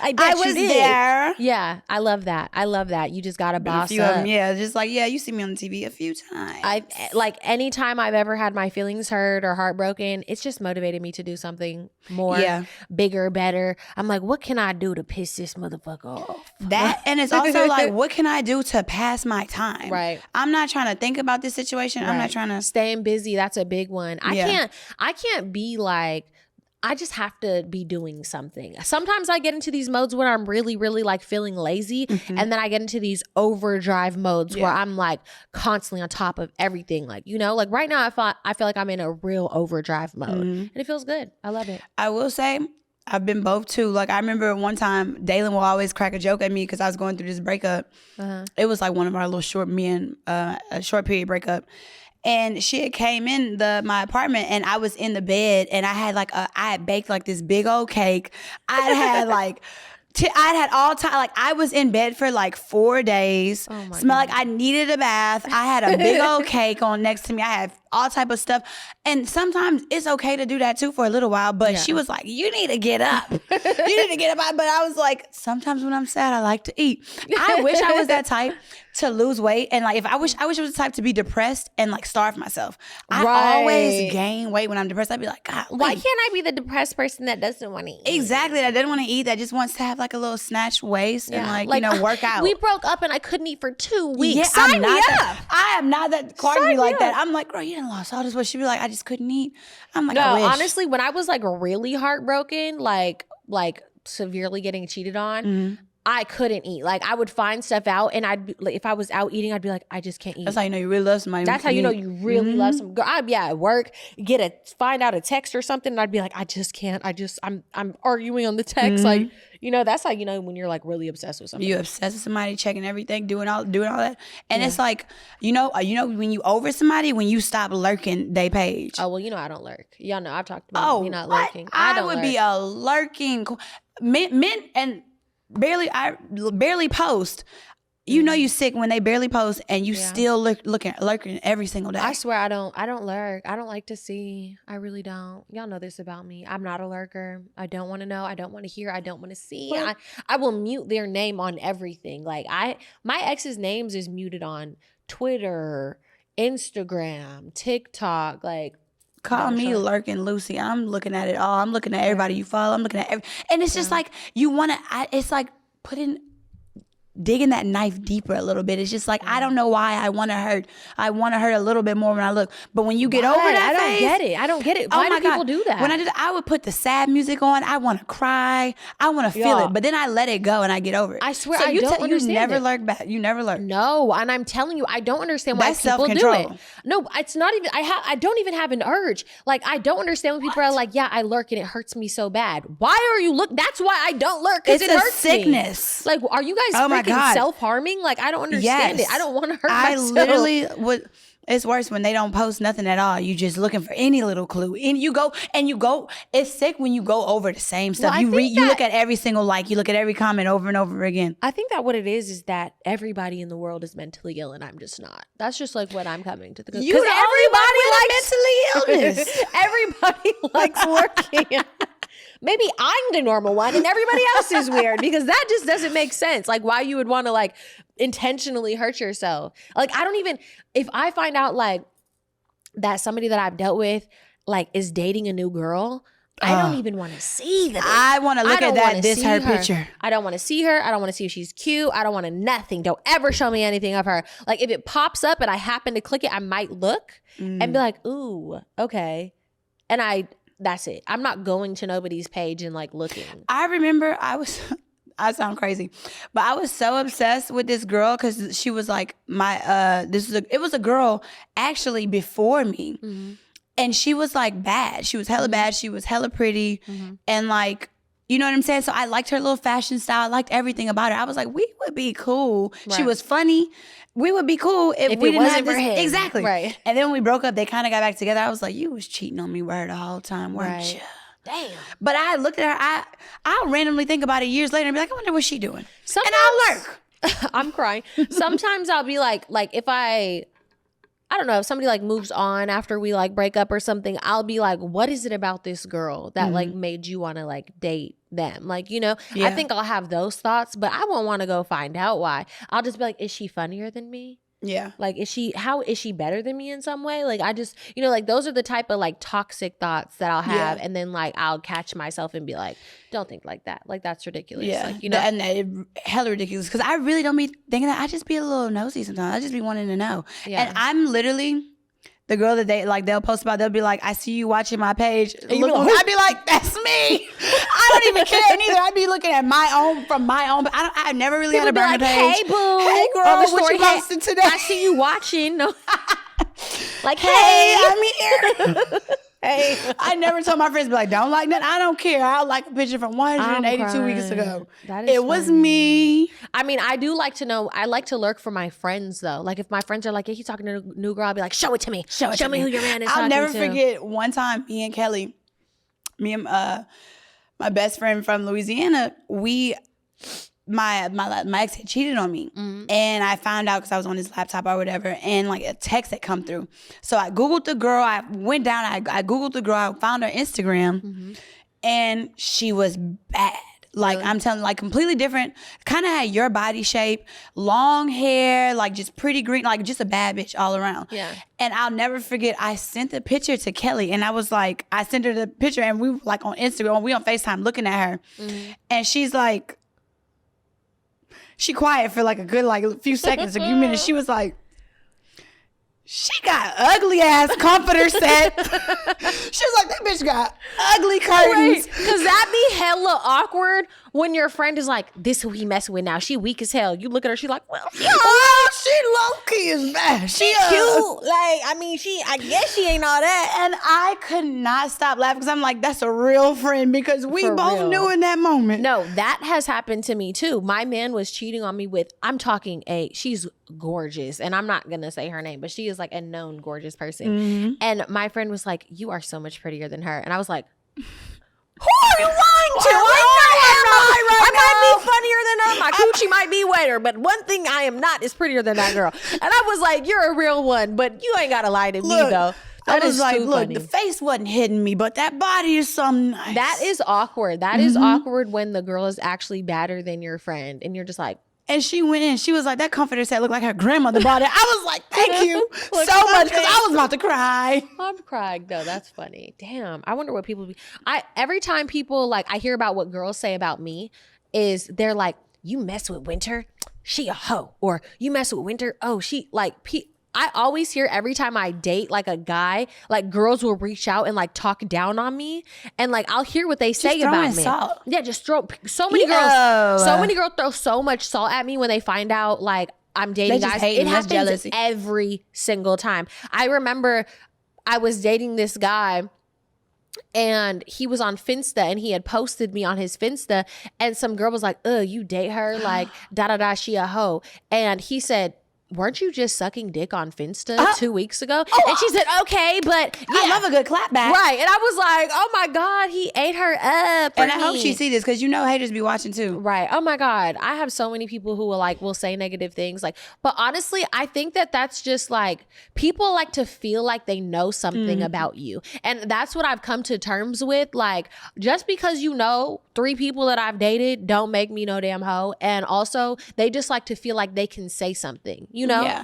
I bet I was there. Yeah, I love that. You just gotta boss up. Just like, you see me on TV a few times. Like anytime I've ever had my feelings hurt or heartbroken, it's just motivated me to do something more, bigger, better. I'm like, what can I do to piss this motherfucker off? That, and it's also like, what can I do to pass my time? Right. I'm not trying to think about this situation. Right. I'm not trying to. Staying busy, that's a big one. I can't be like, I just have to be doing something. Sometimes I get into these modes where I'm really, really like feeling lazy. And then I get into these overdrive modes where I'm like constantly on top of everything. Like, like right now I feel like I'm in a real overdrive mode and it feels good. I love it. I will say I've been both too. Like I remember one time Dalen will always crack a joke at me because I was going through this breakup. It was like one of our little a short period breakup. And she had came in my apartment and I was in the bed and I had baked like this big old cake. I'd had all time, like I was in bed for like 4 days. Oh my Smell God. Like I needed a bath. I had a big old cake on next to me. I had all type of stuff. And sometimes it's okay to do that too for a little while. But she was like, you need to get up. You need to get up. But I was like, sometimes when I'm sad, I like to eat. I wish I was that type to lose weight. And like, I wish I was the type to be depressed and like starve myself. I always gain weight when I'm depressed. I'd be like, God, why can't I be the depressed person that doesn't want to eat? Exactly. That doesn't want to eat. That just wants to have like a little snatched waist and work out. We broke up and I couldn't eat for 2 weeks. Yeah, Sign me up. I am not that Cardi like that. I'm like, girl, you didn't lost all this weight. She'd be like, I just couldn't eat. I'm like, no, I wish. Honestly, when I was like really heartbroken, like severely getting cheated on, I couldn't eat. Like I would find stuff out and I'd be like, if I was out eating, I'd be like, I just can't eat. That's how you know you really love somebody. That's how you know you really love some girl. I'd be at work, find out a text or something, and I'd be like, I just can't. I'm arguing on the text. Like, that's how you know when you're like really obsessed with somebody. You're obsessed with somebody, checking everything, doing all that. And it's like, when you over somebody, when you stop lurking they page. Oh, well, I don't lurk. Y'all know I've talked about me not lurking. I would be a lurking men and I barely post. You sick when they barely post and you still lurking every single day. I swear I don't lurk. I don't like to see. I really don't. Y'all know this about me. I'm not a lurker. I don't want to know. I don't want to hear. I don't want to see. I will mute their name on everything. Like my ex's names is muted on Twitter, Instagram, TikTok, like. Call me lurking Lucy. I'm looking at it all. I'm looking at everybody you follow. I'm looking at and it's just like you want to. It's like putting digging that knife deeper a little bit. It's just like, I don't know why I want to hurt. I want to hurt a little bit more when I look. But when you get over that phase, I don't get it. Why do people do that? When I did, I would put the sad music on. I want to cry. I want to feel it. But then I let it go and I get over it. I swear, so I don't understand You never it. lurk back. You never lurk. No, and I'm telling you, I don't understand why That's people do self-control. it. No, it's not even. I don't even have an urge. Like, I don't understand when people are like, "Yeah, I lurk and it hurts me so bad." Why are you look? That's why I don't lurk, because it hurts sickness. Me. Like, are you guys freaking self-harming? Like, I don't understand it. I don't want to hurt myself. I literally would. It's worse when they don't post nothing at all. You just looking for any little clue. And you go. It's sick when you go over the same stuff. Well, you look at every single like. You look at every comment over and over again. I think that what it is that everybody in the world is mentally ill and I'm just not. That's just like what I'm coming to the conclusion. Everybody likes mentally illness. Everybody likes lurking. Maybe I'm the normal one and everybody else is weird, because that just doesn't make sense. Like, why you would want to like intentionally hurt yourself. Like, I don't even, if I find out like that somebody that I've dealt with like is dating a new girl, I don't even want to see them. I want to look at her picture. I don't want to see her. I don't want to see if she's cute. I don't want to nothing. Don't ever show me anything of her. Like, if it pops up and I happen to click it, I might look and be like, ooh, okay. And that's it. I'm not going to nobody's page and like looking. I remember I sound crazy, but I was so obsessed with this girl because she was like it was a girl actually before me. Mm-hmm. And she was like bad. She was hella bad. She was hella pretty. Mm-hmm. And like, you know what I'm saying? So I liked her little fashion style. I liked everything about her. I was like, we would be cool. Right. She was funny. We would be cool if we didn't have this. Exactly. Right. And then when we broke up, they kind of got back together. I was like, you was cheating on me with her the whole time, weren't you? Damn. But I looked at her. I'll randomly think about it years later and be like, I wonder what she's doing. Sometimes, and I'll lurk. I'm crying. Sometimes I'll be like if I don't know, if somebody like moves on after we like break up or something, I'll be like, what is it about this girl that like made you want to like date them? Like, you know, I think I'll have those thoughts, but I won't want to go find out why. I'll just be like, is she funnier than me? Yeah. Like, how is she better than me in some way? Like, I just, you know, like those are the type of like toxic thoughts that I'll have. Yeah. And then like, I'll catch myself and be like, don't think like that. Like, that's ridiculous. Yeah. Like, you know, and hella ridiculous. Cause I really don't be thinking that. I just be a little nosy sometimes. I just be wanting to know. Yeah. And I'm literally the girl that they'll post about, they'll be like, I see you watching my page. I'd be like, that's me. I don't even care neither. I'd be looking at my own, but I never really had a burner page. Hey, boo. Hey, girl, what you posting today? I see you watching. No. Like, hey, I'm here. Hey, I never told my friends, be like, don't like that. I don't care. I'll like a picture from 182 weeks ago. It was me. I mean, I do like to know. I like to lurk for my friends though. Like if my friends are like, hey, he's talking to a new girl, I'll be like, show it to me. Show me who your man is. I'll never forget one time me and Kelly, my best friend from Louisiana, my ex had cheated on me. Mm-hmm. And I found out because I was on his laptop or whatever, and like a text had come through. So I Googled the girl. I went down, I Googled the girl. I found her Instagram, and she was bad. Like, really? I'm telling you, like completely different. Kind of had your body shape, long hair, like just pretty green, like just a bad bitch all around. Yeah. And I'll never forget, I sent the picture to Kelly, and I was like, I sent her the picture, and we were like on Instagram, we on FaceTime looking at her, and she's like, she quiet for like a good like a few seconds, a few minutes. She was like, she got ugly ass comforter set. She was like, that bitch got ugly curtains. Because that be hella awkward when your friend is like, this who he messing with now. She weak as hell. You look at her, she like, well, she low-key is bad. She cute. Like, I mean, I guess she ain't all that. And I could not stop laughing because I'm like, that's a real friend, because we both knew in that moment. No, that has happened to me too. My man was cheating on me with, I'm talking she's gorgeous. And I'm not going to say her name, but she is like a known gorgeous person. Mm-hmm. And my friend was like, you are so much prettier than her. And I was like, who are you lying to? I might be funnier than her. My coochie might be wetter, but one thing I am not is prettier than that girl. And I was like, you're a real one, but you ain't got to lie to me though. That is like, look, funny. The face wasn't hitting me, but that body is something nice. That is awkward. That is awkward when the girl is actually badder than your friend. And you're just like, and she went in. She was like, that comforter set looked like her grandmother bought it. I was like, thank you so much, because I was about to cry. I'm crying though. That's funny. Damn. I wonder what people be. Every time people like, I hear about what girls say about me is they're like, you mess with Winter, she a hoe, or you mess with Winter, oh, she like I always hear every time I date like a guy, like girls will reach out and like talk down on me, and like I'll hear what they say about me. Salt. Yeah, just throw so many girls throw so much salt at me when they find out like I'm dating guys. It happens every single time. I remember I was dating this guy, and he was on Finsta, and he had posted me on his Finsta, and some girl was like, you date her? Like, da-da-da, she a hoe. And he said, weren't you just sucking dick on Finsta 2 weeks ago? And she said, okay, but yeah. I love a good clap back. Right. And I was like, oh my God, he ate her up. And I hope she see this, because you know haters be watching too. Right. Oh my God. I have so many people who will say negative things. Like, but honestly, I think that that's just like, people like to feel like they know something about you. And that's what I've come to terms with. Like, just because you know 3 people that I've dated don't make me no damn hoe. And also, they just like to feel like they can say something. You know? Yeah.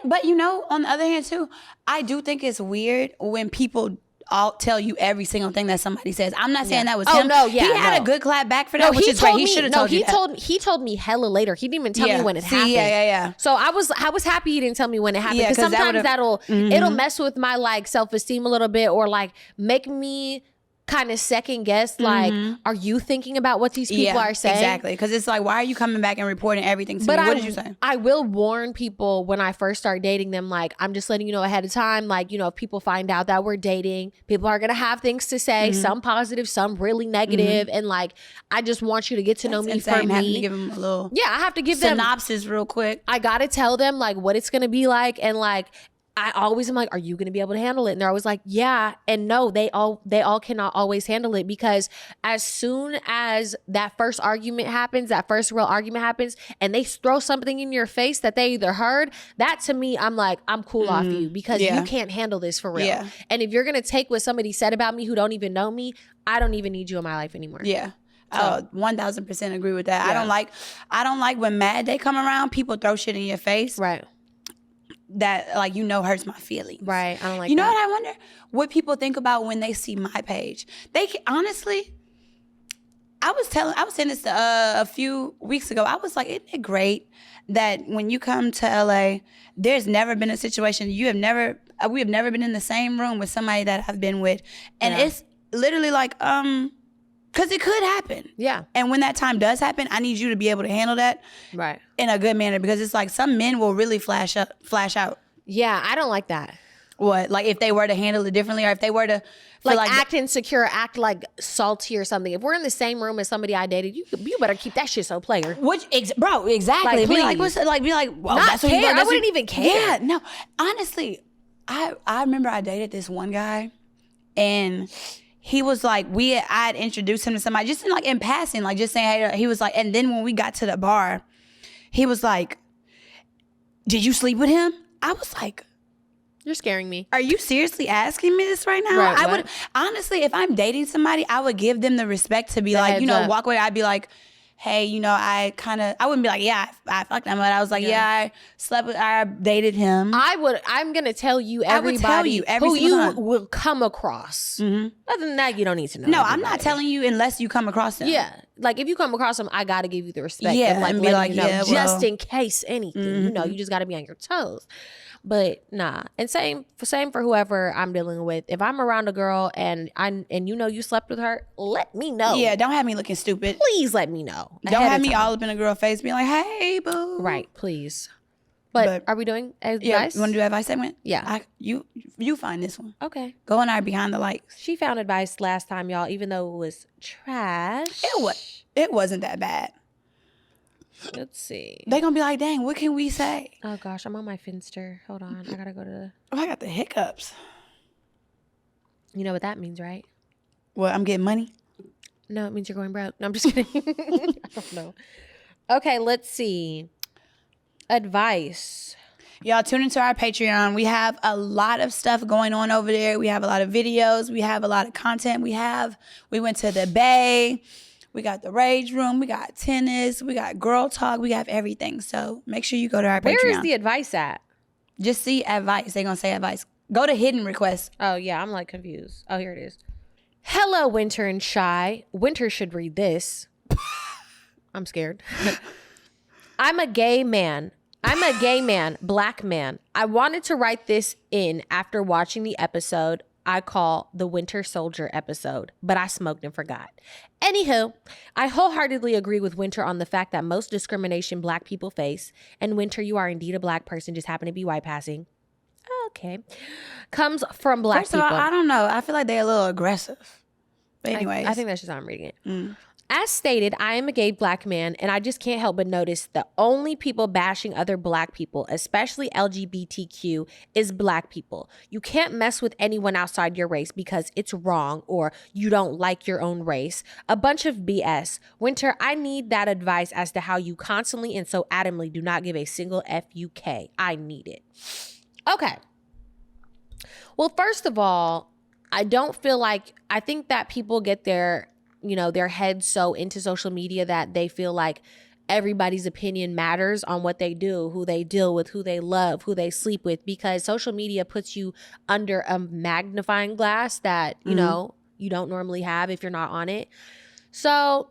But you know, on the other hand too, I do think it's weird when people all tell you every single thing that somebody says. I'm not saying that was him. No, yeah, he had a good clap back for that, which is great. He should have told you that. He told me hella later. He didn't even tell me when it happened. Yeah. So I was happy he didn't tell me when it happened, because sometimes it'll mess with my like self-esteem a little bit, or like make me kind of second guess, like, are you thinking about what these people are saying? Exactly. Because it's like, why are you coming back and reporting everything to me? What did you say? I will warn people when I first start dating them, like, I'm just letting you know ahead of time, like, you know, if people find out that we're dating, people are going to have things to say, some positive, some really negative, and like, I just want you to get to know me for me. Having to give them a little I have to give them synopsis real quick. I got to tell them like what it's going to be like, and like, I always am like, are you going to be able to handle it? And they're always like, yeah. And no, they all cannot always handle it, because as soon as that first argument happens, that first real argument happens, and they throw something in your face that they either heard, that to me, I'm like, I'm cool off you, because you can't handle this for real. Yeah. And if you're going to take what somebody said about me who don't even know me, I don't even need you in my life anymore. Yeah. So, 1000% agree with that. Yeah. I don't like when mad they come around, people throw shit in your face. Right. That, like, you know, hurts my feelings. Right. I don't like You know what I wonder? What people think about when they see my page. They can, honestly, I was saying this a few weeks ago. I was like, isn't it great that when you come to LA, there's never been a situation, we have never been in the same room with somebody that I've been with. And it's literally like, because it could happen. Yeah. And when that time does happen, I need you to be able to handle that in a good manner, because it's like some men will really flash out. Yeah, I don't like that. What? Like if they were to handle it differently, or if they were to like act insecure, act like salty or something. If we're in the same room as somebody I dated, you better keep that shit so player. Bro, exactly. Like, be like, well, not that's care. What I wouldn't even care. Yeah, no. Honestly, I remember I dated this one guy, and he was like, I had introduced him to somebody just in passing, like just saying, hey, he was like, and then when we got to the bar, he was like, did you sleep with him? I was like, you're scaring me. Are you seriously asking me this right now? Right, I would, honestly, if I'm dating somebody, I would give them the respect to be like, you know, walk away. I'd be like, hey, you know, I wouldn't be like, yeah, I fucked him, but I was like, I dated him. I'm going to tell you everybody who you will come across. Mm-hmm. Other than that, you don't need to know. No, I'm not telling you unless you come across them. Yeah. Like if you come across them, I got to give you the respect. Yeah. And be like, you know, just in case anything, you know, you just got to be on your toes. But nah, and same for whoever I'm dealing with. If I'm around a girl and you know you slept with her, let me know. Yeah, don't have me looking stupid. Please let me know. Don't have me all up in a girl face being like, hey, boo. Right, please. But are we doing advice? Yeah, you want to do advice segment? Yeah. You find this one. Okay. Go on our Behind the Likes. She found advice last time, y'all, even though it was trash. It wasn't that bad. Let's see. They gonna be like, dang, what can we say? Oh gosh, I'm on my Finster. Hold on, I gotta go to. Oh, I got the hiccups. You know what that means, right? What, I'm getting money? No, it means you're going broke. No, I'm just kidding. I don't know. Okay, let's see. Advice. Y'all tune into our Patreon. We have a lot of stuff going on over there. We have a lot of videos. We have a lot of content. We went to the Bay. We got the Rage Room. We got tennis. We got girl talk. We have everything. So make sure you go to our Patreon. Where is the advice at? Just see advice. They're going to say advice. Go to hidden requests. Oh, yeah. I'm like confused. Oh, here it is. Hello, Winter and Shy. Winter should read this. I'm scared. I'm a gay man, black man. I wanted to write this in after watching the episode I call the Winter Soldier episode, but I smoked and forgot. Anywho, I wholeheartedly agree with Winter on the fact that most discrimination black people face, and Winter, you are indeed a black person, just happen to be white passing. Okay. Comes from black First of people. all, I don't know. I feel like they're a little aggressive. But anyways. I think that's just how I'm reading it. As stated, I am a gay black man, and I just can't help but notice the only people bashing other black people, especially LGBTQ, is black people. You can't mess with anyone outside your race because it's wrong or you don't like your own race. A bunch of BS. Winter, I need that advice as to how you constantly and so adamantly do not give a single FUK. I need it. Okay. Well, first of all, I think that people get their heads so into social media that they feel like everybody's opinion matters on what they do, who they deal with, who they love, who they sleep with, because social media puts you under a magnifying glass that, you know, you don't normally have if you're not on it. So,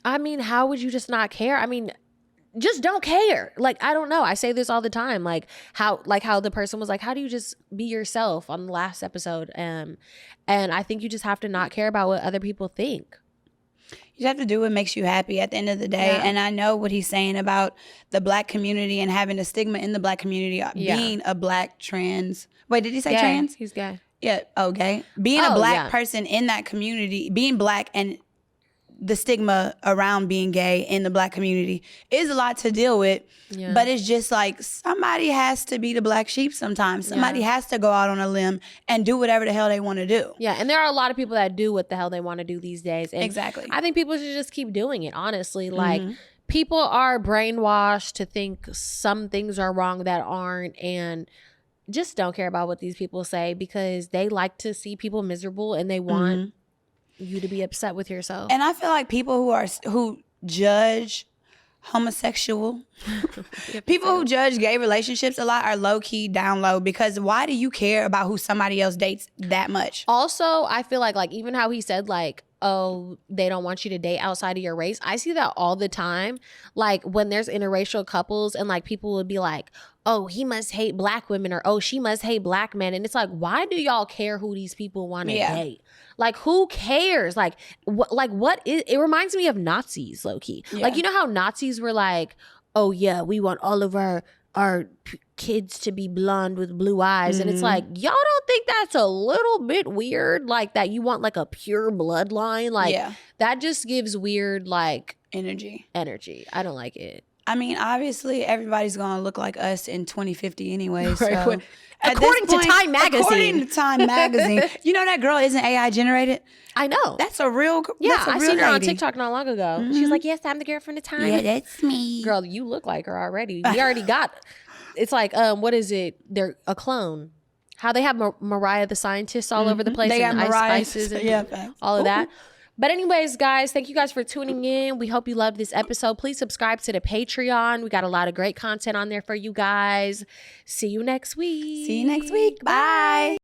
I mean, how would you just not care? I mean, just don't care. Like, I don't know. I say this all the time. Like how the person was like, how do you just be yourself on the last episode? And I think you just have to not care about what other people think. You have to do what makes you happy at the end of the day. Yeah. And I know what he's saying about the black community and having a stigma in the black community, being a black trans. Wait, did he say trans? He's gay. Yeah. Oh, gay. Being a black person in that community, being black and the stigma around being gay in the black community is a lot to deal with. Yeah. But it's just like somebody has to be the black sheep sometimes. Somebody has to go out on a limb and do whatever the hell they want to do. Yeah, and there are a lot of people that do what the hell they want to do these days. And exactly. I think people should just keep doing it, honestly. Like, people are brainwashed to think some things are wrong that aren't, and just don't care about what these people say because they like to see people miserable and they want you to be upset with yourself. And I feel like people who judge homosexual people who judge gay relationships a lot are low-key down low, because why do you care about who somebody else dates that much? Also, I feel like even how he said like, oh, they don't want you to date outside of your race. I see that all the time. Like when there's interracial couples and like people would be like, oh, he must hate black women, or oh, she must hate black men. And it's like, why do y'all care who these people want to date? Like, who cares? Like, what is, it reminds me of Nazis, low key. Yeah. Like, you know how Nazis were like, oh yeah, we want all of our kids to be blonde with blue eyes. And it's like, y'all don't think that's a little bit weird? Like that you want like a pure bloodline? Like that just gives weird like energy. I don't like it. I mean, obviously everybody's going to look like us in 2050 anyway. Right. So according to Time Magazine. You know that girl isn't AI generated? I know. That's a real I seen her on TikTok not long ago. She was like, yes, I'm the girl from the Time. Yeah, that's me. Girl, you look like her already. We already got, it's like, what is it? They're a clone. How they have Mariah the Scientist all over the place. They got Mariah. Ice Spices and all of that. But anyways, guys, thank you guys for tuning in. We hope you loved this episode. Please subscribe to the Patreon. We got a lot of great content on there for you guys. See you next week. Bye.